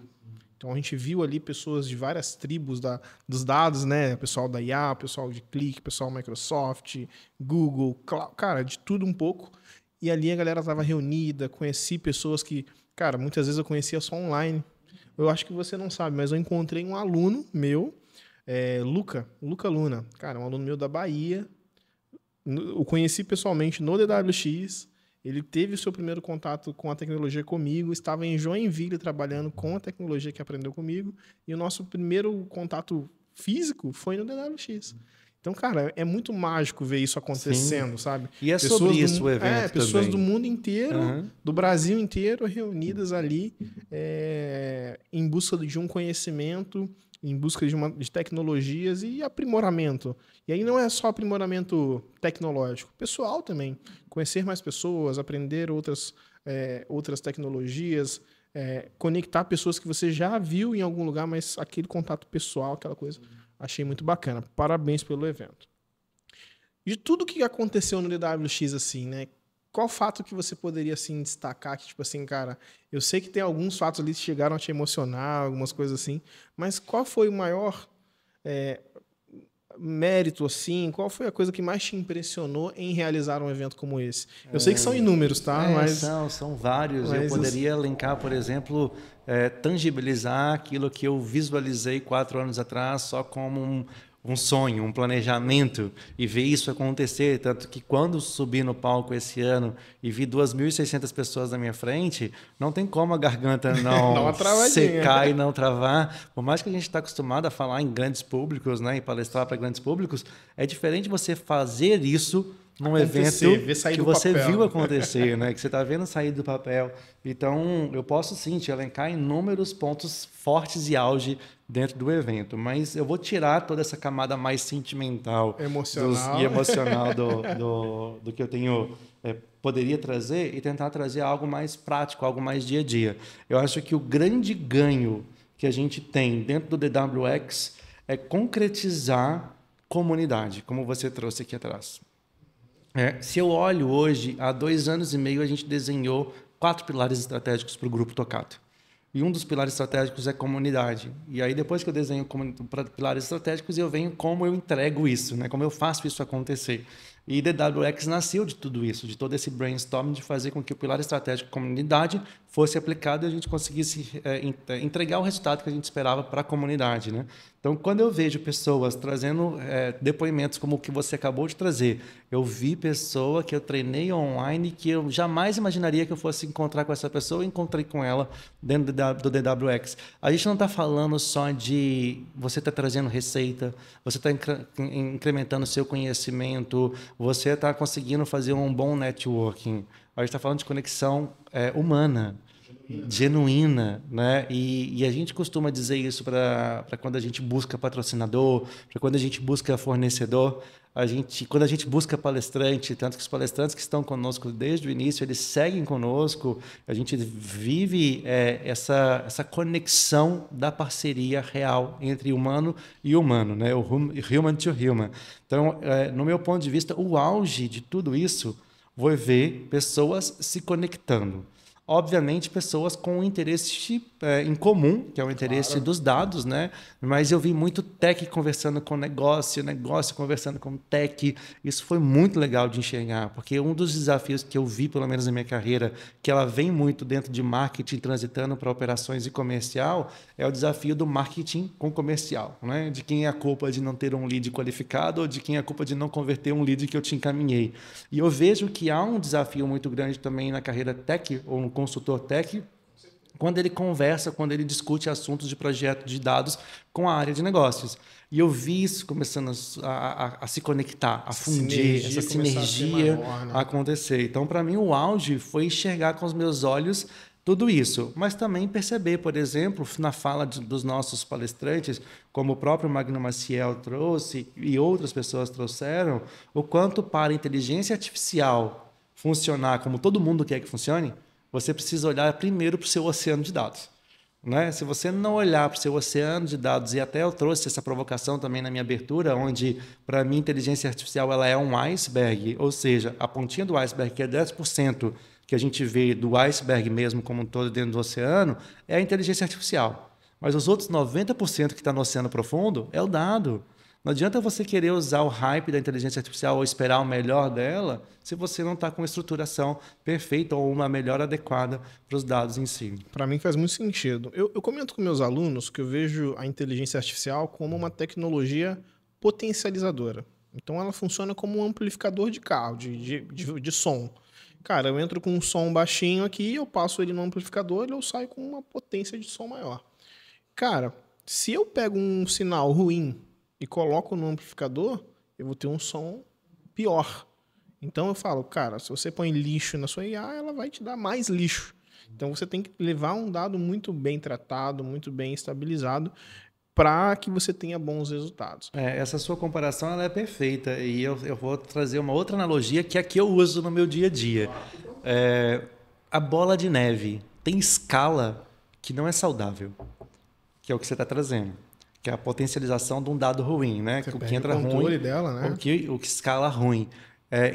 Então a gente viu ali pessoas de várias tribos dos dados, né? Pessoal da IA, pessoal de Click, pessoal Microsoft, Google, cara, de tudo um pouco. E ali a galera estava reunida, conheci pessoas que, cara, muitas vezes eu conhecia só online. Eu acho que você não sabe, mas eu encontrei um aluno meu, Luca Luna, cara, um aluno meu da Bahia. Eu conheci pessoalmente no DWX. Ele teve o seu primeiro contato com a tecnologia comigo, estava em Joinville trabalhando com a tecnologia que aprendeu comigo, e o nosso primeiro contato físico foi no DWX. Então, cara, é muito mágico ver isso acontecendo, Sim. sabe? E pessoas sobre isso o evento pessoas também. do mundo inteiro, do Brasil inteiro, reunidas ali em busca de um conhecimento, em busca de tecnologias e aprimoramento. E aí não é só aprimoramento tecnológico, pessoal também. Conhecer mais pessoas, aprender outras tecnologias, conectar pessoas que você já viu em algum lugar, mas aquele contato pessoal, aquela coisa... Achei muito bacana. Parabéns pelo evento. De tudo que aconteceu no DWX, assim, né? Qual fato que você poderia, assim, destacar? Que, tipo assim, cara, eu sei que tem alguns fatos ali que chegaram a te emocionar, algumas coisas assim, mas qual foi o maior mérito, assim? Qual foi a coisa que mais te impressionou em realizar um evento como esse? Eu sei que são inúmeros, tá? São vários. Eu poderia elencar, por exemplo, tangibilizar aquilo que eu visualizei 4 anos atrás só como um sonho, um planejamento, e ver isso acontecer. Tanto que quando subi no palco esse ano e vi 2.600 pessoas na minha frente, não tem como a garganta não secar e não travar. Por mais que a gente está acostumado a falar em grandes públicos, né, e palestrar para grandes públicos, é diferente você fazer isso num evento que você viu acontecer, né? Que você está vendo sair do papel. Então, eu posso sim te elencar inúmeros pontos fortes e auge dentro do evento, mas eu vou tirar toda essa camada mais sentimental e emocional do que eu tenho poderia trazer, e tentar trazer algo mais prático, algo mais dia a dia. Eu acho que o grande ganho que a gente tem dentro do DWX é concretizar comunidade, como você trouxe aqui atrás. Se eu olho hoje, há 2 anos e meio a gente desenhou 4 pilares estratégicos para o Grupo Tocato. E um dos pilares estratégicos é comunidade. E aí, depois que eu desenho pilares estratégicos, eu venho como eu entrego isso, né? Como eu faço isso acontecer. E DWX nasceu de tudo isso, de todo esse brainstorming, de fazer com que o pilar estratégico comunidade fosse aplicado e a gente conseguisse entregar o resultado que a gente esperava para a comunidade, né? Então, quando eu vejo pessoas trazendo depoimentos como o que você acabou de trazer, eu vi pessoa que eu treinei online que eu jamais imaginaria que eu fosse encontrar com essa pessoa, e encontrei com ela dentro do DWX. A gente não está falando só de você estar trazendo receita, você está incrementando o seu conhecimento, você está conseguindo fazer um bom networking. A gente está falando de conexão humana. genuína, né? E a gente costuma dizer isso para quando a gente busca patrocinador, para quando a gente busca fornecedor, quando a gente busca palestrante, tanto que os palestrantes que estão conosco desde o início, eles seguem conosco, a gente vive essa conexão da parceria real entre humano e humano, né? O human to human. Então, no meu ponto de vista, o auge de tudo isso foi ver pessoas se conectando. Obviamente, pessoas com um interesse em comum, que é o interesse dos dados, né? Mas eu vi muito tech conversando com negócio, negócio conversando com tech. Isso foi muito legal de enxergar, porque um dos desafios que eu vi, pelo menos na minha carreira, que ela vem muito dentro de marketing, transitando para operações e comercial, é o desafio do marketing com comercial, né? De quem é a culpa de não ter um lead qualificado ou de quem é a culpa de não converter um lead que eu te encaminhei. E eu vejo que há um desafio muito grande também na carreira tech ou no consultor tech, quando ele conversa, quando ele discute assuntos de projeto de dados com a área de negócios. E eu vi isso começando a se conectar, a fundir, essa sinergia maior, né? Acontecer. Então, para mim, o auge foi enxergar com os meus olhos tudo isso, mas também perceber, por exemplo, na fala dos nossos palestrantes, como o próprio Magno Maciel trouxe e outras pessoas trouxeram, o quanto para a inteligência artificial funcionar como todo mundo quer que funcione, você precisa olhar primeiro para o seu oceano de dados. Né? Se você não olhar para o seu oceano de dados, e até eu trouxe essa provocação também na minha abertura, onde, para mim, inteligência artificial ela é um iceberg, ou seja, a pontinha do iceberg, que é 10% que a gente vê do iceberg mesmo como um todo dentro do oceano, é a inteligência artificial. Mas os outros 90% que está no oceano profundo é o dado. Não adianta você querer usar o hype da inteligência artificial ou esperar o melhor dela se você não está com uma estruturação perfeita ou uma melhor adequada para os dados em si. Para mim faz muito sentido. Eu comento com meus alunos que eu vejo a inteligência artificial como uma tecnologia potencializadora. Então ela funciona como um amplificador de carro, de som. Cara, eu entro com um som baixinho aqui, eu passo ele no amplificador e eu saio com uma potência de som maior. Cara, se eu pego um sinal ruim e coloco no amplificador, eu vou ter um som pior. Então eu falo, cara, se você põe lixo na sua IA, ela vai te dar mais lixo. Então você tem que levar um dado muito bem tratado, muito bem estabilizado, para que você tenha bons resultados. Essa sua comparação ela é perfeita. E eu vou trazer uma outra analogia que é a que eu uso no meu dia a dia. A bola de neve tem escala que não é saudável, que é o que você está trazendo. Que é a potencialização de um dado ruim, né? Você o que entra ruim, dela, né? o que escala ruim.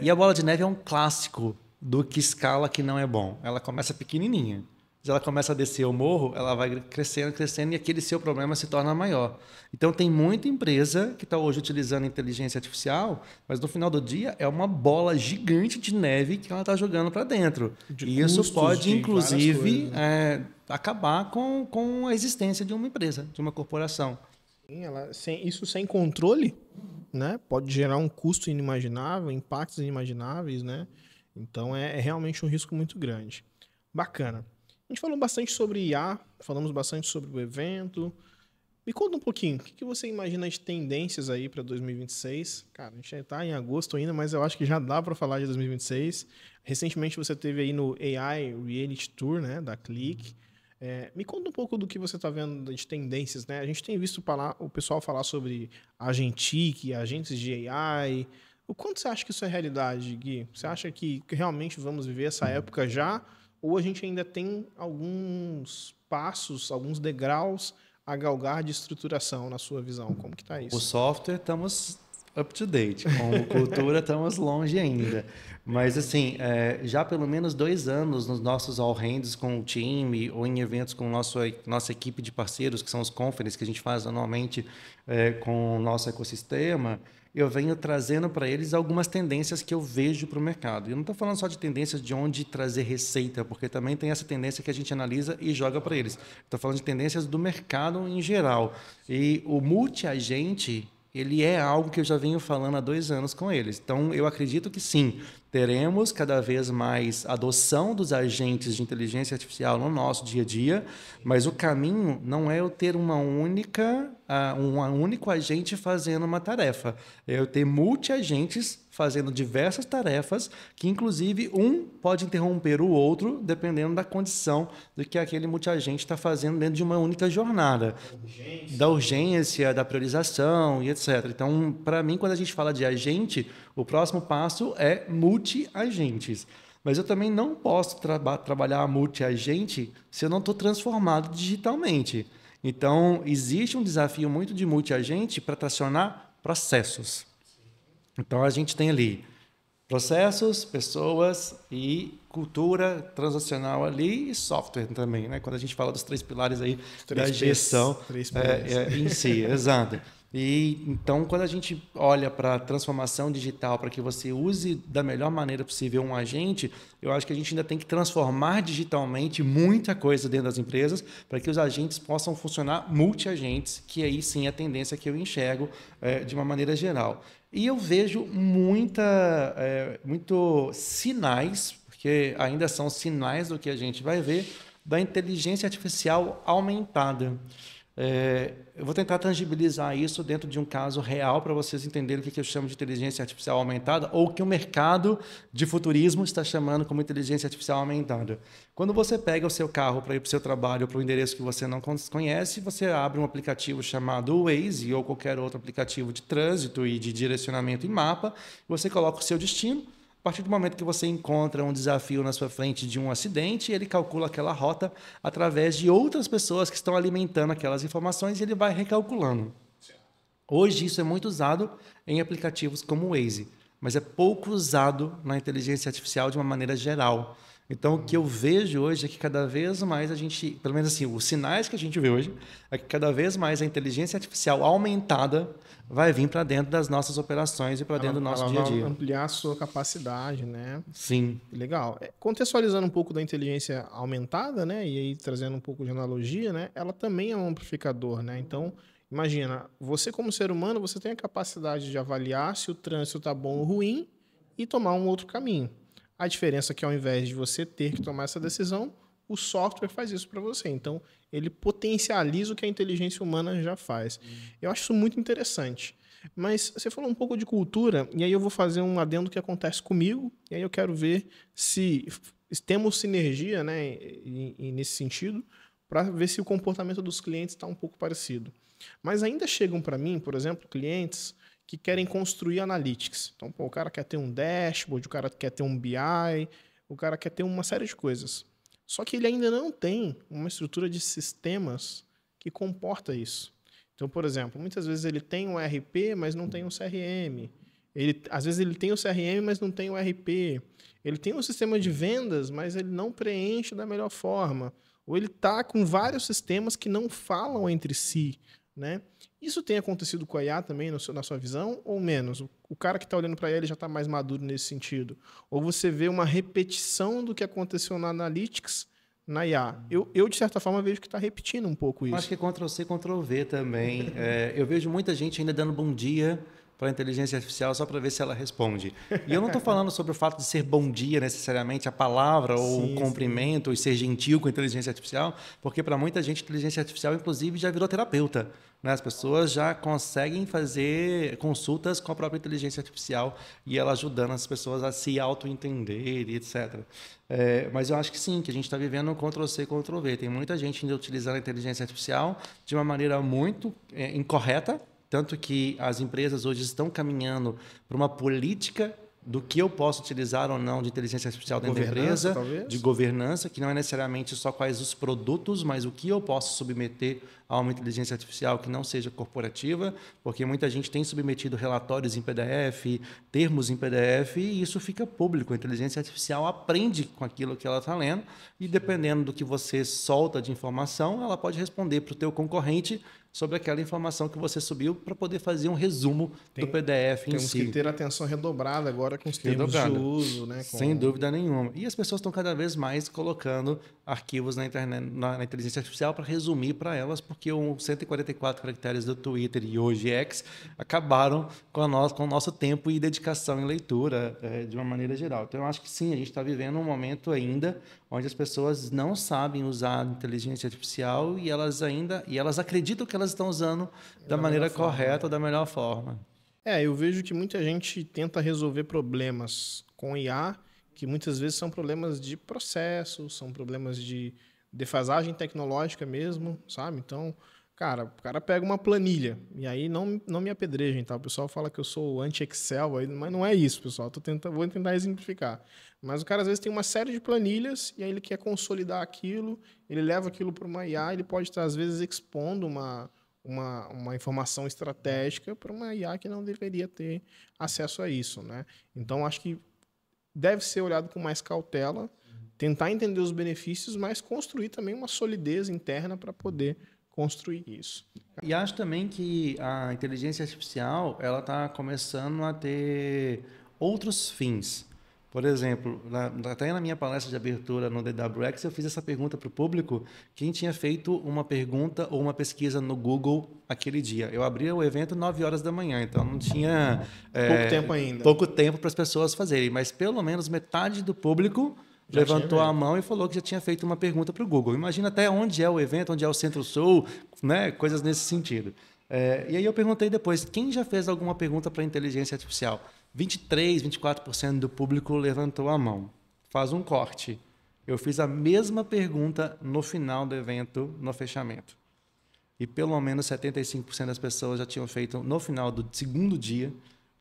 E a bola de neve é um clássico do que escala que não é bom. Ela começa pequenininha. Se ela começa a descer o morro, ela vai crescendo, crescendo, e aquele seu problema se torna maior. Então, tem muita empresa que está hoje utilizando inteligência artificial, mas no final do dia é uma bola gigante de neve que ela está jogando para dentro. E isso pode, inclusive, acabar com a existência de uma empresa, de uma corporação. Isso sem controle, né, pode gerar um custo inimaginável, impactos inimagináveis, né? Então é realmente um risco muito grande. Bacana. A gente falou bastante sobre IA, falamos bastante sobre o evento. Me conta um pouquinho, o que você imagina de tendências aí para 2026? Cara, a gente está em agosto ainda, mas eu acho que já dá para falar de 2026. Recentemente você teve aí no AI Reality Tour, né, da Click. Me conta um pouco do que você está vendo de tendências, né? A gente tem visto o pessoal falar sobre agentic, agentes de AI. O quanto você acha que isso é realidade, Gui? Você acha que realmente vamos viver essa época já? Ou a gente ainda tem alguns passos, alguns degraus a galgar de estruturação na sua visão? Como que está isso? O software estamos up to date, com a cultura estamos longe ainda. Mas, assim, já pelo menos 2 anos nos nossos all-hands com o time ou em eventos com nossa equipe de parceiros, que são os conferences que a gente faz anualmente com o nosso ecossistema, eu venho trazendo para eles algumas tendências que eu vejo para o mercado. Eu não estou falando só de tendências de onde trazer receita, porque também tem essa tendência que a gente analisa e joga para eles. Estou falando de tendências do mercado em geral. E o multi-agente ele é algo que eu já venho falando há 2 anos com eles. Então, eu acredito que sim, teremos cada vez mais adoção dos agentes de inteligência artificial no nosso dia a dia, mas o caminho não é eu ter um único agente fazendo uma tarefa. É eu ter multi-agentes fazendo diversas tarefas, que inclusive um pode interromper o outro, dependendo da condição do que aquele multi-agente está fazendo dentro de uma única jornada. Da urgência, da priorização e etc. Então, para mim, quando a gente fala de agente, o próximo passo é multi-agentes. Mas eu também não posso trabalhar multi-agente se eu não estou transformado digitalmente. Então, existe um desafio muito de multi-agente para tracionar processos. Então, a gente tem ali processos, pessoas e cultura transacional ali e software também, né? Quando a gente fala dos 3 pilares aí da gestão em si, exato. E então, quando a gente olha para a transformação digital, para que você use da melhor maneira possível um agente, eu acho que a gente ainda tem que transformar digitalmente muita coisa dentro das empresas para que os agentes possam funcionar multi-agentes, que aí sim é a tendência que eu enxergo de uma maneira geral. E eu vejo muito sinais, porque ainda são sinais do que a gente vai ver, da inteligência artificial aumentada. Eu vou tentar tangibilizar isso dentro de um caso real para vocês entenderem o que eu chamo de inteligência artificial aumentada ou o que o mercado de futurismo está chamando como inteligência artificial aumentada. Quando você pega o seu carro para ir para o seu trabalho ou para o endereço que você não conhece, você abre um aplicativo chamado Waze ou qualquer outro aplicativo de trânsito e de direcionamento em mapa, você coloca o seu destino. A partir do momento que você encontra um desafio na sua frente de um acidente, ele calcula aquela rota através de outras pessoas que estão alimentando aquelas informações e ele vai recalculando. Hoje isso é muito usado em aplicativos como o Waze, mas é pouco usado na inteligência artificial de uma maneira geral. Então, o que eu vejo hoje é que cada vez mais a gente, pelo menos assim, os sinais que a gente vê hoje, é que cada vez mais a inteligência artificial aumentada vai vir para dentro das nossas operações e para dentro do nosso dia a dia. Vai ampliar a sua capacidade, né? Sim. Legal. Contextualizando um pouco da inteligência aumentada, né? E aí trazendo um pouco de analogia, né? Ela também é um amplificador, né? Então, imagina, você como ser humano, você tem a capacidade de avaliar se o trânsito está bom ou ruim e tomar um outro caminho. A diferença é que ao invés de você ter que tomar essa decisão, o software faz isso para você. Então, ele potencializa o que a inteligência humana já faz. Eu acho isso muito interessante. Mas você falou um pouco de cultura, e aí eu vou fazer um adendo que acontece comigo, e aí eu quero ver se temos sinergia, né, nesse sentido, para ver se o comportamento dos clientes está um pouco parecido. Mas ainda chegam para mim, por exemplo, clientes que querem construir analytics. Então, o cara quer ter um dashboard, o cara quer ter um BI, o cara quer ter uma série de coisas. Só que ele ainda não tem uma estrutura de sistemas que comporta isso. Então, por exemplo, muitas vezes ele tem um ERP, mas não tem um CRM. Às vezes ele tem o CRM, mas não tem o ERP. Ele tem um sistema de vendas, mas ele não preenche da melhor forma. Ou ele está com vários sistemas que não falam entre si, né? Isso tem acontecido com a IA também, na sua visão, ou menos? O cara que está olhando para ele já está mais maduro nesse sentido? Ou você vê uma repetição do que aconteceu na Analytics na IA? Eu de certa forma, vejo que está repetindo um pouco isso. Acho que é Ctrl+C, Ctrl+V também. Eu vejo muita gente ainda dando bom dia para a inteligência artificial só para ver se ela responde. E eu não estou falando sobre o fato de ser bom dia necessariamente, a palavra ou o cumprimento, ou ser gentil com a inteligência artificial, porque para muita gente a inteligência artificial, inclusive, já virou terapeuta. Né? As pessoas já conseguem fazer consultas com a própria inteligência artificial e ela ajudando as pessoas a se auto-entender e etc. Mas eu acho que sim, que a gente está vivendo um Ctrl+C, Ctrl+V. Tem muita gente ainda utilizando a inteligência artificial de uma maneira muito incorreta, tanto que as empresas hoje estão caminhando para uma política do que eu posso utilizar ou não de inteligência artificial dentro da empresa, talvez? De governança, que não é necessariamente só quais os produtos, mas o que eu posso submeter a uma inteligência artificial que não seja corporativa, porque muita gente tem submetido relatórios em PDF, termos em PDF, e isso fica público. A inteligência artificial aprende com aquilo que ela está lendo, e dependendo do que você solta de informação, ela pode responder para o teu concorrente sobre aquela informação que você subiu para poder fazer um resumo do PDF em si. Temos que ter atenção redobrada agora com os termos de uso, né? Sem dúvida nenhuma. E as pessoas estão cada vez mais colocando arquivos na internet, na inteligência artificial para resumir para elas, porque os 144 caracteres do Twitter e hoje X acabaram com o nosso tempo e dedicação em leitura, de uma maneira geral. Então, eu acho que sim, a gente está vivendo um momento ainda onde as pessoas não sabem usar a inteligência artificial e elas acreditam que elas estão usando da maneira correta ou da melhor forma. Eu vejo que muita gente tenta resolver problemas com IA, que muitas vezes são problemas de processo, são problemas de defasagem tecnológica mesmo, sabe? Então, cara, o cara pega uma planilha, e aí não me apedrejem, tá? O pessoal fala que eu sou anti-Excel, mas não é isso, pessoal. Vou tentar exemplificar. Mas o cara, às vezes, tem uma série de planilhas, e aí ele quer consolidar aquilo, ele leva aquilo para uma IA, ele pode estar, às vezes, expondo uma informação estratégica para uma IA que não deveria ter acesso a isso, né? Então, acho que deve ser olhado com mais cautela, tentar entender os benefícios, mas construir também uma solidez interna para poder construir isso. E acho também que a inteligência artificial ela está começando a ter outros fins. Por exemplo, até na minha palestra de abertura no DWX, eu fiz essa pergunta para o público: quem tinha feito uma pergunta ou uma pesquisa no Google aquele dia? Eu abri o evento 9 horas da manhã, então não tinha... pouco tempo ainda. Pouco tempo para as pessoas fazerem, mas pelo menos metade do público já levantou a mão e falou que já tinha feito uma pergunta para o Google. Imagina até onde é o evento, onde é o Centro-Sul, né? Coisas nesse sentido. E aí eu perguntei depois, quem já fez alguma pergunta para a inteligência artificial? 23%, 24% do público levantou a mão. Faz um corte. Eu fiz a mesma pergunta no final do evento, no fechamento. E pelo menos 75% das pessoas já tinham feito, no final do segundo dia,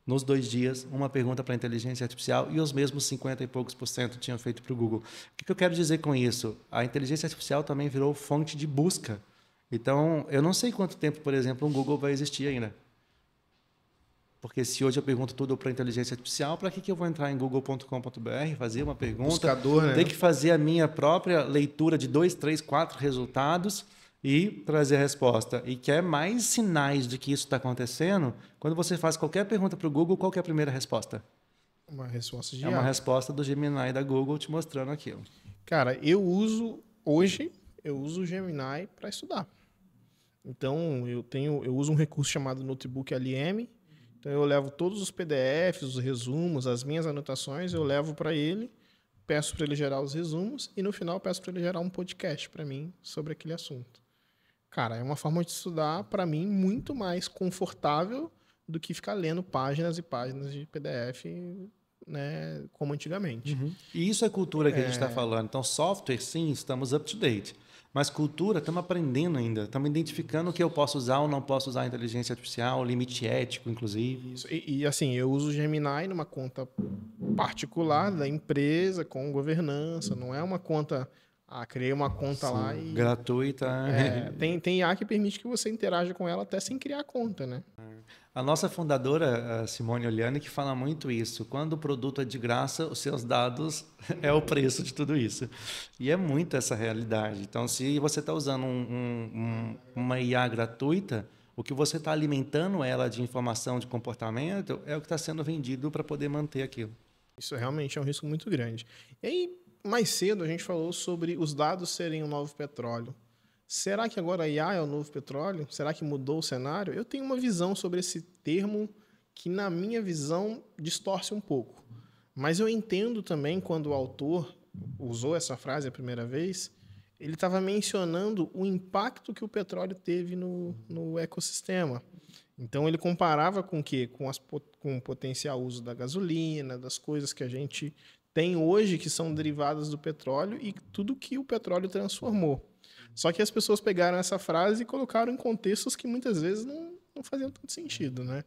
nos 2 dias, uma pergunta para a inteligência artificial, e os mesmos 50 e poucos por cento tinham feito para o Google. O que eu quero dizer com isso? A inteligência artificial também virou fonte de busca. Então, eu não sei quanto tempo, por exemplo, um Google vai existir ainda. Porque se hoje eu pergunto tudo para a inteligência artificial, para que eu vou entrar em google.com.br, fazer uma pergunta, buscador, né? Ter que fazer a minha própria leitura de 2, 3, 4 resultados e trazer a resposta. E quer mais sinais de que isso está acontecendo, quando você faz qualquer pergunta para o Google, qual que é a primeira resposta? Uma resposta de uma resposta do Gemini da Google te mostrando aquilo. Cara, eu uso o Gemini para estudar. Então, eu uso um recurso chamado Notebook LM. Então, eu levo todos os PDFs, os resumos, as minhas anotações, eu levo para ele, peço para ele gerar os resumos e, no final, peço para ele gerar um podcast para mim sobre aquele assunto. Cara, é uma forma de estudar, para mim, muito mais confortável do que ficar lendo páginas e páginas de PDF, né, como antigamente. Uhum. E isso é cultura que a gente está falando. Então, software, sim, estamos up to date. Mas cultura, estamos aprendendo ainda. Estamos identificando o que eu posso usar ou não posso usar a inteligência artificial, limite ético, inclusive. Isso. E assim, eu uso o Gemini numa conta particular da empresa, com governança. Não é uma conta... criei uma conta lá e... gratuita. Tem IA que permite que você interaja com ela até sem criar conta, né? A nossa fundadora, a Simone Oliani, que fala muito isso. Quando o produto é de graça, os seus dados é o preço de tudo isso. E é muito essa realidade. Então, se você está usando uma IA gratuita, o que você está alimentando ela de informação, de comportamento, é o que está sendo vendido para poder manter aquilo. Isso realmente é um risco muito grande. E aí, mais cedo, a gente falou sobre os dados serem o novo petróleo. Será que agora a IA é o novo petróleo? Será que mudou o cenário? Eu tenho uma visão sobre esse termo que, na minha visão, distorce um pouco. Mas eu entendo também quando o autor usou essa frase a primeira vez, ele estava mencionando o impacto que o petróleo teve no ecossistema. Então, ele comparava com o quê? Com o potencial uso da gasolina, das coisas que a gente tem hoje que são derivadas do petróleo e tudo que o petróleo transformou. Só que as pessoas pegaram essa frase e colocaram em contextos que muitas vezes não faziam tanto sentido, né?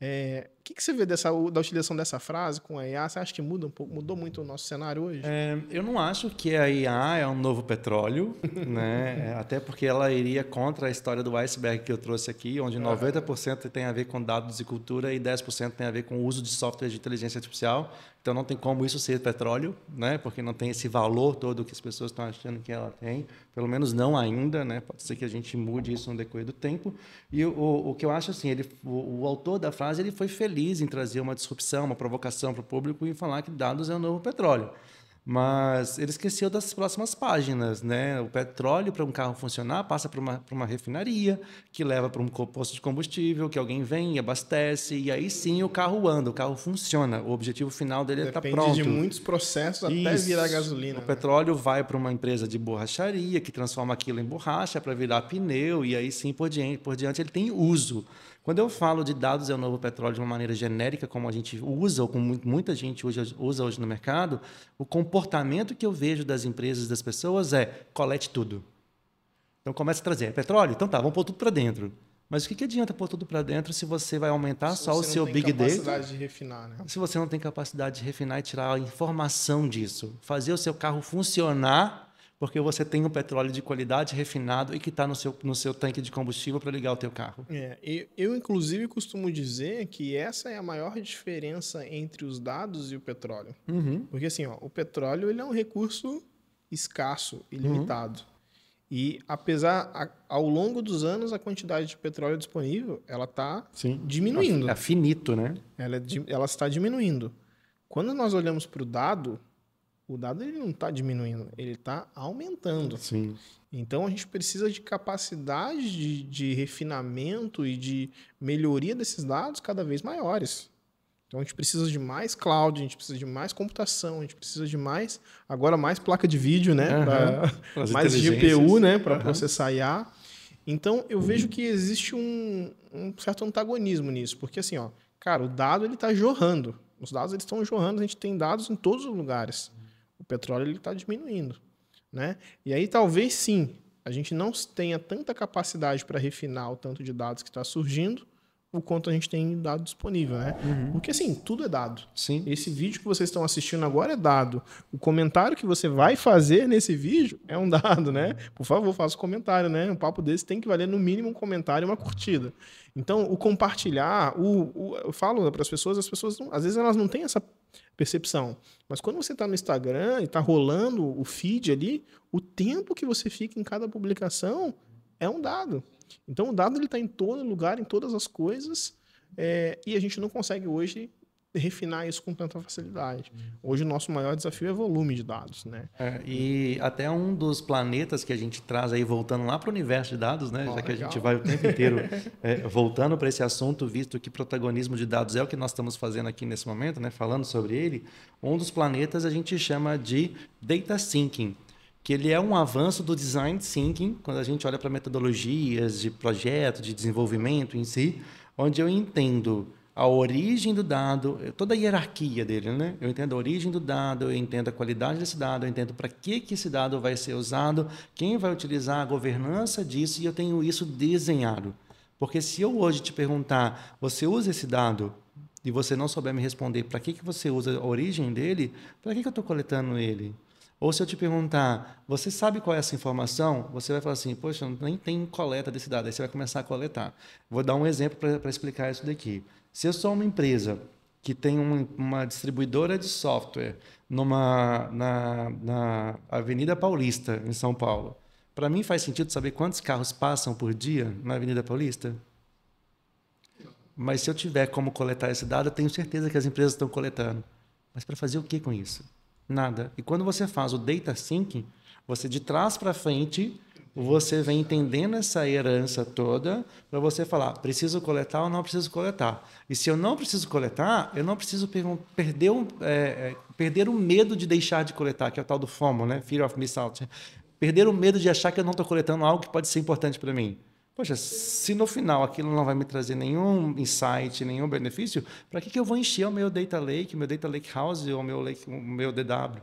O que você vê da utilização dessa frase com a IA? Você acha que muda um pouco, mudou muito o nosso cenário hoje? Eu não acho que a IA é um novo petróleo, né? Até porque ela iria contra a história do iceberg que eu trouxe aqui, onde 90% tem a ver com dados e cultura e 10% tem a ver com o uso de software de inteligência artificial. Então não tem como isso ser petróleo, né? Porque não tem esse valor todo que as pessoas estão achando que ela tem, pelo menos não ainda, né? Pode ser que a gente mude isso no decorrer do tempo. E o que eu acho assim, o autor da frase ele foi feliz em trazer uma disrupção, uma provocação para o público e falar que dados é o novo petróleo. Mas ele esqueceu das próximas páginas, né? O petróleo, para um carro funcionar, passa por uma refinaria, que leva para um posto de combustível, que alguém vem e abastece, e aí sim o carro anda, o carro funciona. O objetivo final dele é estar pronto. Depende de muitos processos até virar gasolina. O petróleo vai para uma empresa de borracharia, que transforma aquilo em borracha para virar pneu, e aí sim por diante ele tem uso. Quando eu falo de dados é o novo petróleo de uma maneira genérica, como a gente usa, ou como muita gente usa hoje no mercado, o comportamento que eu vejo das empresas e das pessoas é colete tudo. Então começa a trazer petróleo? Então tá, vamos pôr tudo para dentro. Mas o que adianta pôr tudo para dentro se você vai aumentar só o seu big data? Se você não tem capacidade de refinar, né? Se você não tem capacidade de refinar e tirar a informação disso, fazer o seu carro funcionar porque você tem um petróleo de qualidade refinado e que está no seu tanque de combustível para ligar o teu carro. Eu, inclusive, costumo dizer que essa é a maior diferença entre os dados e o petróleo. Porque, assim, o petróleo ele é um recurso escasso, ilimitado. E, ao longo dos anos, a quantidade de petróleo disponível, ela está diminuindo. É finito, né? Ela está diminuindo. Quando nós olhamos para o dado ele não está diminuindo, ele está aumentando. Sim. Então, a gente precisa de capacidade de refinamento e de melhoria desses dados cada vez maiores. Então, a gente precisa de mais cloud, a gente precisa de mais computação, a gente precisa de agora mais placa de vídeo, né? Mais GPU, né? Para processar IA. Então, eu vejo que existe um certo antagonismo nisso, porque assim, cara, o dado ele está jorrando. Os dados eles estão jorrando, a gente tem dados em todos os lugares. O petróleo ele está diminuindo, né? E aí talvez sim, a gente não tenha tanta capacidade para refinar o tanto de dados que está surgindo, o quanto a gente tem dado disponível, né? Porque assim, tudo é dado. Sim. Esse vídeo que vocês estão assistindo agora é dado. O comentário que você vai fazer nesse vídeo é um dado, né? Por favor, faça um comentário, né? Um papo desse tem que valer no mínimo um comentário e uma curtida. Então, o compartilhar, eu falo para as pessoas às vezes elas não têm essa percepção. Mas quando você está no Instagram e está rolando o feed ali, o tempo que você fica em cada publicação é um dado. Então, o dado ele está em todo lugar, em todas as coisas, e a gente não consegue hoje refinar isso com tanta facilidade. Hoje, o nosso maior desafio é volume de dados, né? E até um dos planetas que a gente traz aí, voltando lá para o universo de dados, né? Já que a gente vai o tempo inteiro voltando para esse assunto, visto que protagonismo de dados é o que nós estamos fazendo aqui nesse momento, né? Falando sobre ele, um dos planetas a gente chama de Data Thinking, que ele é um avanço do Design Thinking, quando a gente olha para metodologias de projeto, de desenvolvimento em si, onde eu entendo a origem do dado, toda a hierarquia dele, né? Eu entendo a origem do dado, eu entendo a qualidade desse dado, eu entendo para que esse dado vai ser usado, quem vai utilizar a governança disso, e eu tenho isso desenhado. Porque se eu hoje te perguntar, você usa esse dado, e você não souber me responder para que você usa a origem dele, para que eu estou coletando ele? Ou se eu te perguntar, você sabe qual é essa informação? Você vai falar assim, poxa, nem tem coleta desse dado. Aí você vai começar a coletar. Vou dar um exemplo para explicar isso daqui. Se eu sou uma empresa que tem uma distribuidora de software na Avenida Paulista, em São Paulo, para mim faz sentido saber quantos carros passam por dia na Avenida Paulista? Mas se eu tiver como coletar esse dado, eu tenho certeza que as empresas estão coletando. Mas para fazer o que com isso? Nada. E quando você faz o Data Thinking, você de trás para frente, você vem entendendo essa herança toda para você falar, preciso coletar ou não preciso coletar. E se eu não preciso coletar, eu não preciso perder o medo de deixar de coletar, que é o tal do FOMO, né? Fear of Missing Out. Perder o medo de achar que eu não estou coletando algo que pode ser importante para mim. Poxa, se no final aquilo não vai me trazer nenhum insight, nenhum benefício, para que eu vou encher o meu Data Lake, meu Data Lake House ou o meu DW?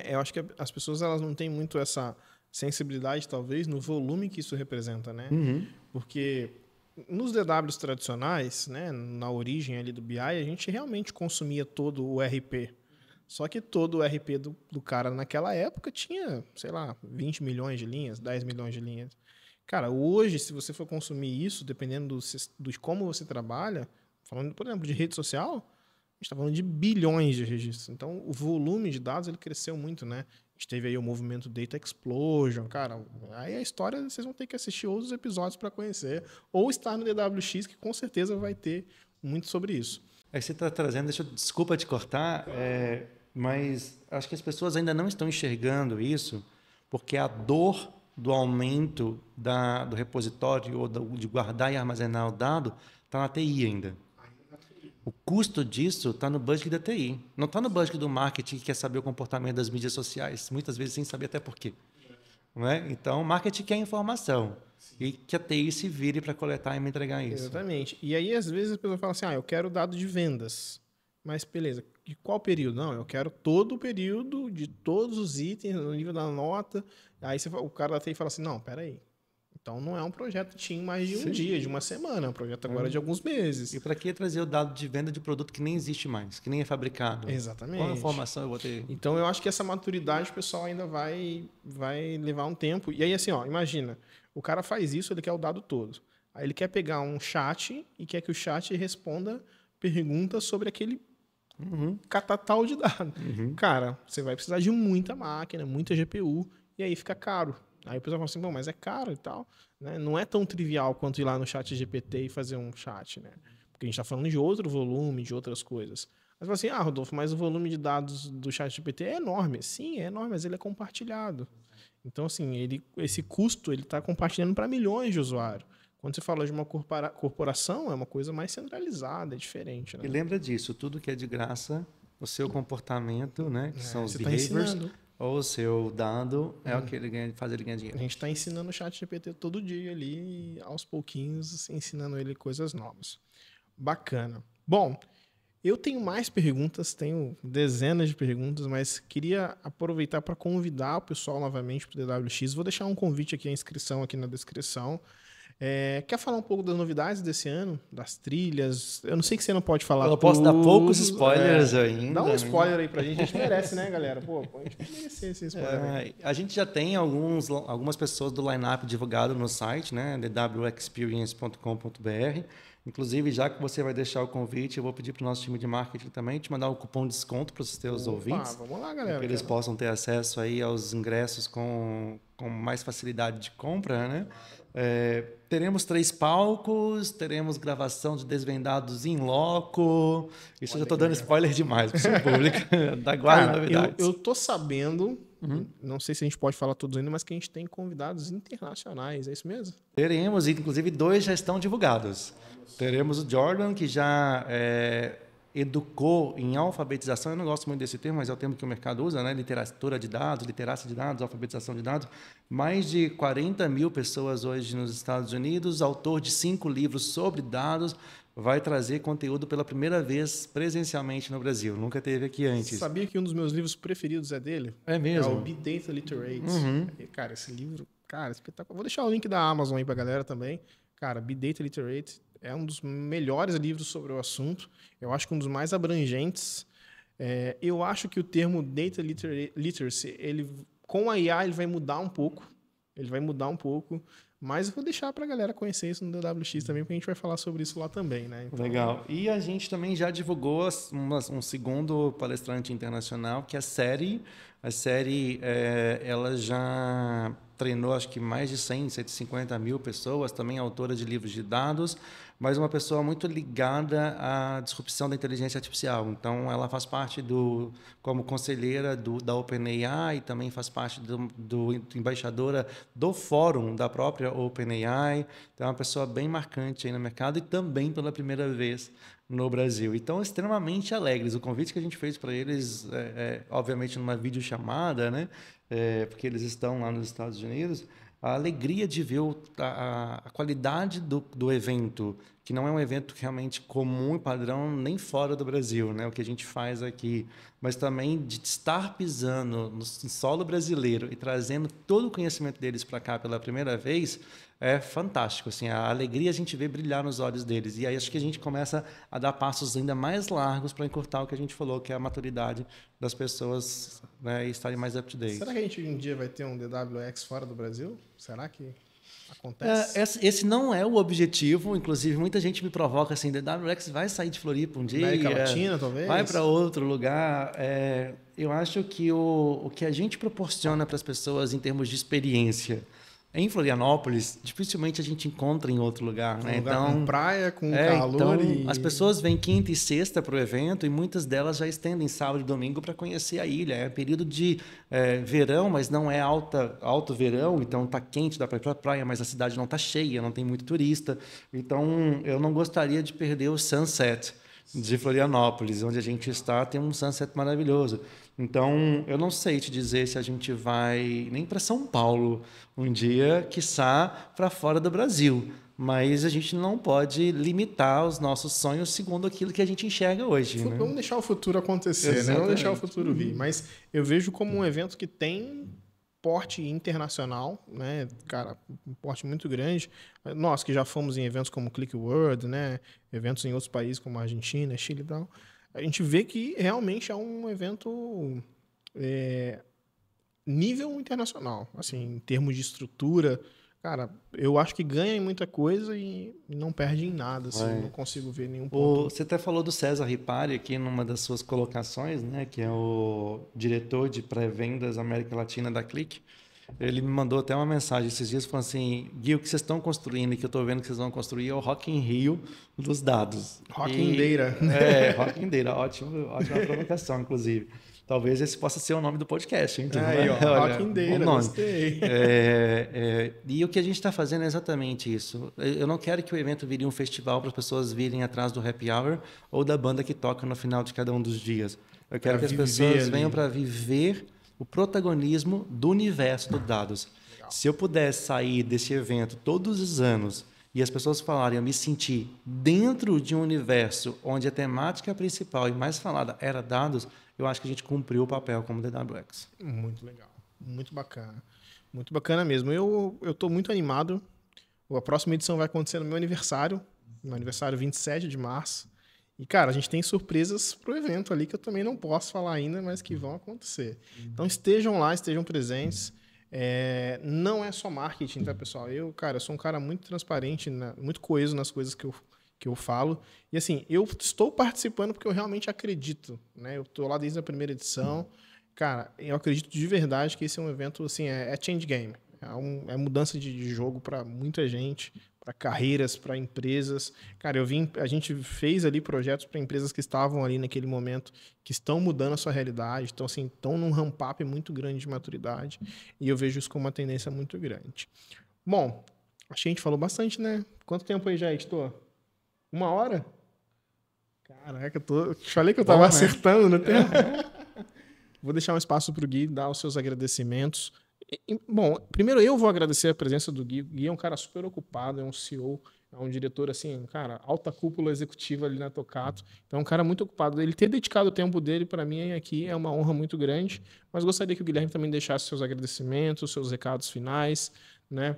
Eu acho que as pessoas elas não têm muito essa sensibilidade, talvez, no volume que isso representa, né? Porque nos DWs tradicionais, né, na origem ali do BI, a gente realmente consumia todo o RP. Só que todo o RP do cara naquela época tinha, sei lá, 20 milhões de linhas, 10 milhões de linhas. Cara, hoje, se você for consumir isso, dependendo de como você trabalha, falando, por exemplo, de rede social, a gente está falando de bilhões de registros. Então, o volume de dados ele cresceu muito, né? A gente teve aí o movimento Data Explosion, cara. Aí a história vocês vão ter que assistir outros episódios para conhecer, ou estar no DWX, que com certeza vai ter muito sobre isso. É que você está trazendo, desculpa te cortar, mas acho que as pessoas ainda não estão enxergando isso, porque a dor do aumento do repositório ou de guardar e armazenar o dado está na TI ainda. O custo disso está no budget da TI. Não está no budget do marketing que quer saber o comportamento das mídias sociais, muitas vezes sem saber até por quê. Não é? Então, o marketing quer informação. Sim. E que a TI se vire para coletar e me entregar isso. Exatamente. E aí, às vezes, a pessoa fala assim, eu quero dado de vendas. Mas, beleza, de qual período? Não, eu quero todo o período de todos os itens, no nível da nota. Aí o cara da TI fala assim, não, peraí. Então não é um projeto que tinha mais de um dia, de uma semana, é um projeto agora de alguns meses. E para que trazer o dado de venda de produto que nem existe mais, que nem é fabricado? Exatamente. Qual informação eu vou ter? Então eu acho que essa maturidade o pessoal ainda vai levar um tempo. E aí assim, imagina, o cara faz isso, ele quer o dado todo. Aí ele quer pegar um chat e quer que o chat responda perguntas sobre aquele catatal de dados. Cara, você vai precisar de muita máquina, muita GPU, e aí fica caro. Aí o pessoal fala assim, bom, mas é caro e tal, né? Não é tão trivial quanto ir lá no chat GPT e fazer um chat, né? Porque a gente está falando de outro volume, de outras coisas. Mas fala assim, Rodolfo, mas o volume de dados do chat GPT é enorme. Sim, é enorme, mas ele é compartilhado. Então, assim, esse custo ele está compartilhando para milhões de usuários. Quando você fala de uma corporação, é uma coisa mais centralizada, é diferente. Né? E lembra disso, tudo que é de graça, o seu comportamento, né? Que são os behaviors... Ou o seu dado é o que faz ele ganhar dinheiro. A gente está ensinando o chat GPT todo dia ali, aos pouquinhos, ensinando ele coisas novas. Bacana. Bom, eu tenho mais perguntas, tenho dezenas de perguntas, mas queria aproveitar para convidar o pessoal novamente para o DWX. Vou deixar um convite aqui, a inscrição aqui na descrição. Quer falar um pouco das novidades desse ano? Das trilhas? Eu não sei que você não pode falar tudo. Eu posso dar poucos spoilers ainda. Dá um spoiler aí pra gente. A gente merece, né, galera? Pô, a gente merece esse spoiler. A gente já tem algumas pessoas do line-up divulgado no site, né? thewexperience.com.br. Inclusive, já que você vai deixar o convite, eu vou pedir para o nosso time de marketing também te mandar um cupom de desconto para os teus ouvintes. Vamos lá, galera. Para que eles possam ter acesso aí aos ingressos com mais facilidade de compra, né? Teremos 3 palcos, teremos gravação de Desvendados in loco. Isso eu já estou dando spoiler demais para o seu público. Da guarda novidades. Eu tô sabendo, não sei se a gente pode falar todos ainda, mas que a gente tem convidados internacionais, é isso mesmo? Teremos, inclusive 2 já estão divulgados. Teremos o Jordan, que já educou em alfabetização. Eu não gosto muito desse termo, mas é o termo que o mercado usa, né? Literatura de dados, literacia de dados, alfabetização de dados. Mais de 40 mil pessoas hoje nos Estados Unidos, autor de 5 livros sobre dados, vai trazer conteúdo pela primeira vez presencialmente no Brasil. Nunca teve aqui antes. Sabia que um dos meus livros preferidos é dele? É mesmo? É o Big Data Literate. Cara, esse livro, espetacular. Vou deixar o link da Amazon aí pra galera também. Cara, Big Data Literate é um dos melhores livros sobre o assunto. Eu acho que um dos mais abrangentes. Eu acho que o termo Data Literacy, com a IA, ele vai mudar um pouco. Mas eu vou deixar para a galera conhecer isso no DWX também, porque a gente vai falar sobre isso lá também, né? Então... Legal. E a gente também já divulgou um segundo palestrante internacional, que é a série. A série, ela já treinou, acho que mais de 150 mil pessoas, também autora de livros de dados, mas uma pessoa muito ligada à disrupção da inteligência artificial. Então, ela faz parte como conselheira da OpenAI e também faz parte do embaixadora do fórum da própria OpenAI. Então, é uma pessoa bem marcante aí no mercado e também pela primeira vez no Brasil. Então, extremamente alegres. O convite que a gente fez para eles, obviamente, numa videochamada, né? Porque eles estão lá nos Estados Unidos, a alegria de ver a qualidade do evento, que não é um evento realmente comum e padrão nem fora do Brasil, né? O que a gente faz aqui, mas também de estar pisando no solo brasileiro e trazendo todo o conhecimento deles para cá pela primeira vez é fantástico, assim, a alegria a gente vê brilhar nos olhos deles. E aí acho que a gente começa a dar passos ainda mais largos para encurtar o que a gente falou, que é a maturidade das pessoas, né, e estarem mais up-to-date. Será que a gente um dia vai ter um DWX fora do Brasil? Será que acontece? Esse não é o objetivo, inclusive muita gente me provoca assim, DWX vai sair de Floripa um dia, América Latina, talvez? vai para outro lugar. Eu acho que o que a gente proporciona para as pessoas em termos de experiência em Florianópolis, dificilmente a gente encontra em outro lugar, né? Então, com praia, com calor. Então, as pessoas vêm quinta e sexta para o evento e muitas delas já estendem sábado e domingo para conhecer a ilha. É período de verão, mas não é alto verão, então está quente, dá para ir para a praia, mas a cidade não está cheia, não tem muito turista. Então, eu não gostaria de perder o sunset de Florianópolis, onde a gente está, tem um sunset maravilhoso. Então, eu não sei te dizer se a gente vai nem para São Paulo um dia, quiçá para fora do Brasil. Mas a gente não pode limitar os nossos sonhos segundo aquilo que a gente enxerga hoje. Né? Vamos deixar o futuro acontecer, né? Vamos deixar o futuro vir. Mas eu vejo como um evento que tem porte internacional, né? Cara, um porte muito grande. Nós que já fomos em eventos como Click World, né? Eventos em outros países como Argentina, Chile e tal. A gente vê que realmente é um evento nível internacional, assim, em termos de estrutura. Cara, eu acho que ganha em muita coisa e não perde em nada, assim, não consigo ver nenhum ponto. Você até falou do César Ripari aqui numa das suas colocações, né, que é o diretor de pré-vendas América Latina da Click. Ele me mandou até uma mensagem esses dias falando assim: Gui, o que vocês estão construindo e que eu estou vendo que vocês vão construir é o Rock in Rio dos dados. Rock in Deira. Rock in Deira. Ótima provocação, inclusive. Talvez esse possa ser o nome do podcast. Então, Rock in Deira, gostei. E o que a gente está fazendo é exatamente isso. Eu não quero que o evento vire um festival para as pessoas virem atrás do happy hour ou da banda que toca no final de cada um dos dias. Eu quero que as pessoas venham para viver o protagonismo do universo dos dados. Legal. Se eu pudesse sair desse evento todos os anos e as pessoas falarem, eu me senti dentro de um universo onde a temática principal e mais falada era dados, eu acho que a gente cumpriu o papel como DWX. Muito legal, muito bacana. Muito bacana mesmo. Eu estou muito animado. A próxima edição vai acontecer no meu aniversário 27 de março. E, cara, a gente tem surpresas pro evento ali que eu também não posso falar ainda, mas que vão acontecer. Então, estejam lá, estejam presentes. Não é só marketing, tá, pessoal? Eu sou um cara muito transparente, muito coeso nas coisas que eu falo. E, assim, eu estou participando porque eu realmente acredito, né? Eu estou lá desde a primeira edição. Cara, eu acredito de verdade que esse é um evento, assim, é change game. É mudança de jogo para muita gente, para carreiras, para empresas. Cara, a gente fez ali projetos para empresas que estavam ali naquele momento, que estão mudando a sua realidade, então, assim, estão num ramp-up muito grande de maturidade, e eu vejo isso como uma tendência muito grande. Bom, acho que a gente falou bastante, né? Quanto tempo aí já, editor? 1 hora? Caraca, falei que eu estava acertando no tempo. Vou deixar um espaço para o Gui dar os seus agradecimentos. Bom, primeiro eu vou agradecer a presença do Gui. O Gui é um cara super ocupado, é um CEO, é um diretor, assim, cara, alta cúpula executiva ali na Tocato. Então é um cara muito ocupado. Ele ter dedicado o tempo dele para mim aqui é uma honra muito grande, mas gostaria que o Guilherme também deixasse seus agradecimentos, seus recados finais, né?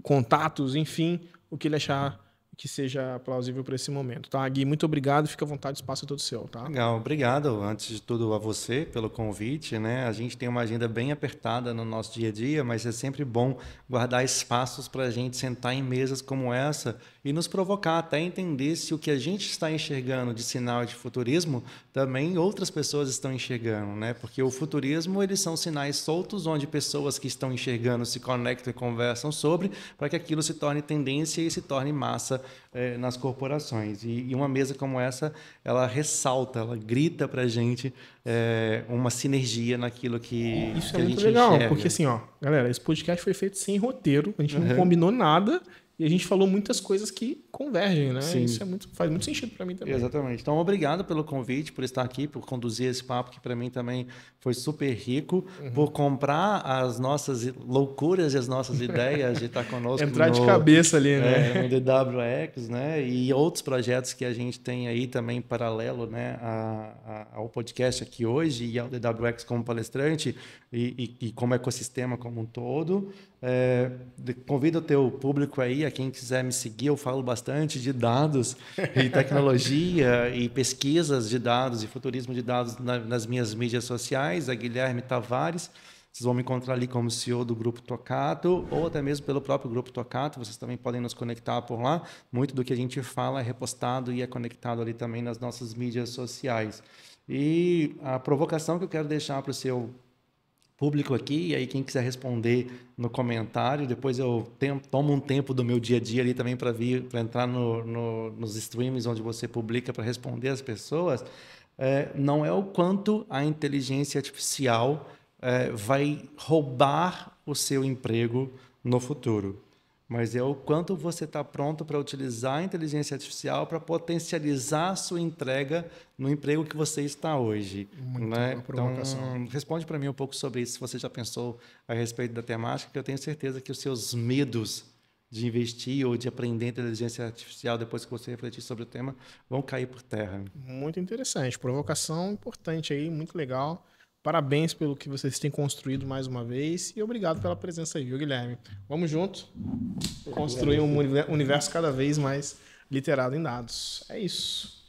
Contatos, enfim, o que ele achar que seja plausível para esse momento, tá? Gui, muito obrigado, fica à vontade, o espaço é todo seu, tá? Legal, obrigado, antes de tudo, a você pelo convite, né? A gente tem uma agenda bem apertada no nosso dia a dia, mas é sempre bom guardar espaços para a gente sentar em mesas como essa e nos provocar até entender se o que a gente está enxergando de sinal de futurismo também outras pessoas estão enxergando, né? Porque o futurismo, eles são sinais soltos onde pessoas que estão enxergando se conectam e conversam sobre, para que aquilo se torne tendência e se torne massa nas corporações. E uma mesa como essa, ela ressalta, ela grita para a gente uma sinergia naquilo que isso que é a muito gente legal, enxerga. porque assim, ó, galera, esse podcast foi feito sem roteiro, a gente não combinou nada E a gente falou muitas coisas que convergem, né? Sim. Isso faz muito sentido para mim também. Exatamente. Então, obrigado pelo convite, por estar aqui, por conduzir esse papo que para mim também foi super rico, por comprar as nossas loucuras e as nossas ideias de estar conosco. Entrar de cabeça ali, né? No DWX, né? E outros projetos que a gente tem aí também em paralelo, né? Ao podcast aqui hoje e ao DWX como palestrante e como ecossistema como um todo. Convido o teu público aí, a quem quiser me seguir, eu falo bastante de dados e tecnologia e pesquisas de dados e futurismo de dados nas minhas mídias sociais, a Guilherme Tavares. Vocês vão me encontrar ali como CEO do Grupo Tocato ou até mesmo pelo próprio Grupo Tocato. Vocês também podem nos conectar por lá. Muito do que a gente fala é repostado e é conectado ali também nas nossas mídias sociais. E a provocação que eu quero deixar para o seu público aqui, e aí quem quiser responder no comentário, depois eu tomo um tempo do meu dia a dia ali também para entrar nos streams onde você publica para responder as pessoas, não é o quanto a inteligência artificial vai roubar o seu emprego no futuro, mas é o quanto você está pronto para utilizar a inteligência artificial para potencializar a sua entrega no emprego que você está hoje. Muito né? boa provocação. Então, responde para mim um pouco sobre isso, se você já pensou a respeito da temática, que eu tenho certeza que os seus medos de investir ou de aprender inteligência artificial depois que você refletir sobre o tema vão cair por terra. Muito interessante. Provocação importante aí, muito legal. Parabéns pelo que vocês têm construído mais uma vez e obrigado pela presença aí, viu, Guilherme? Vamos junto construir um universo cada vez mais literado em dados. É isso.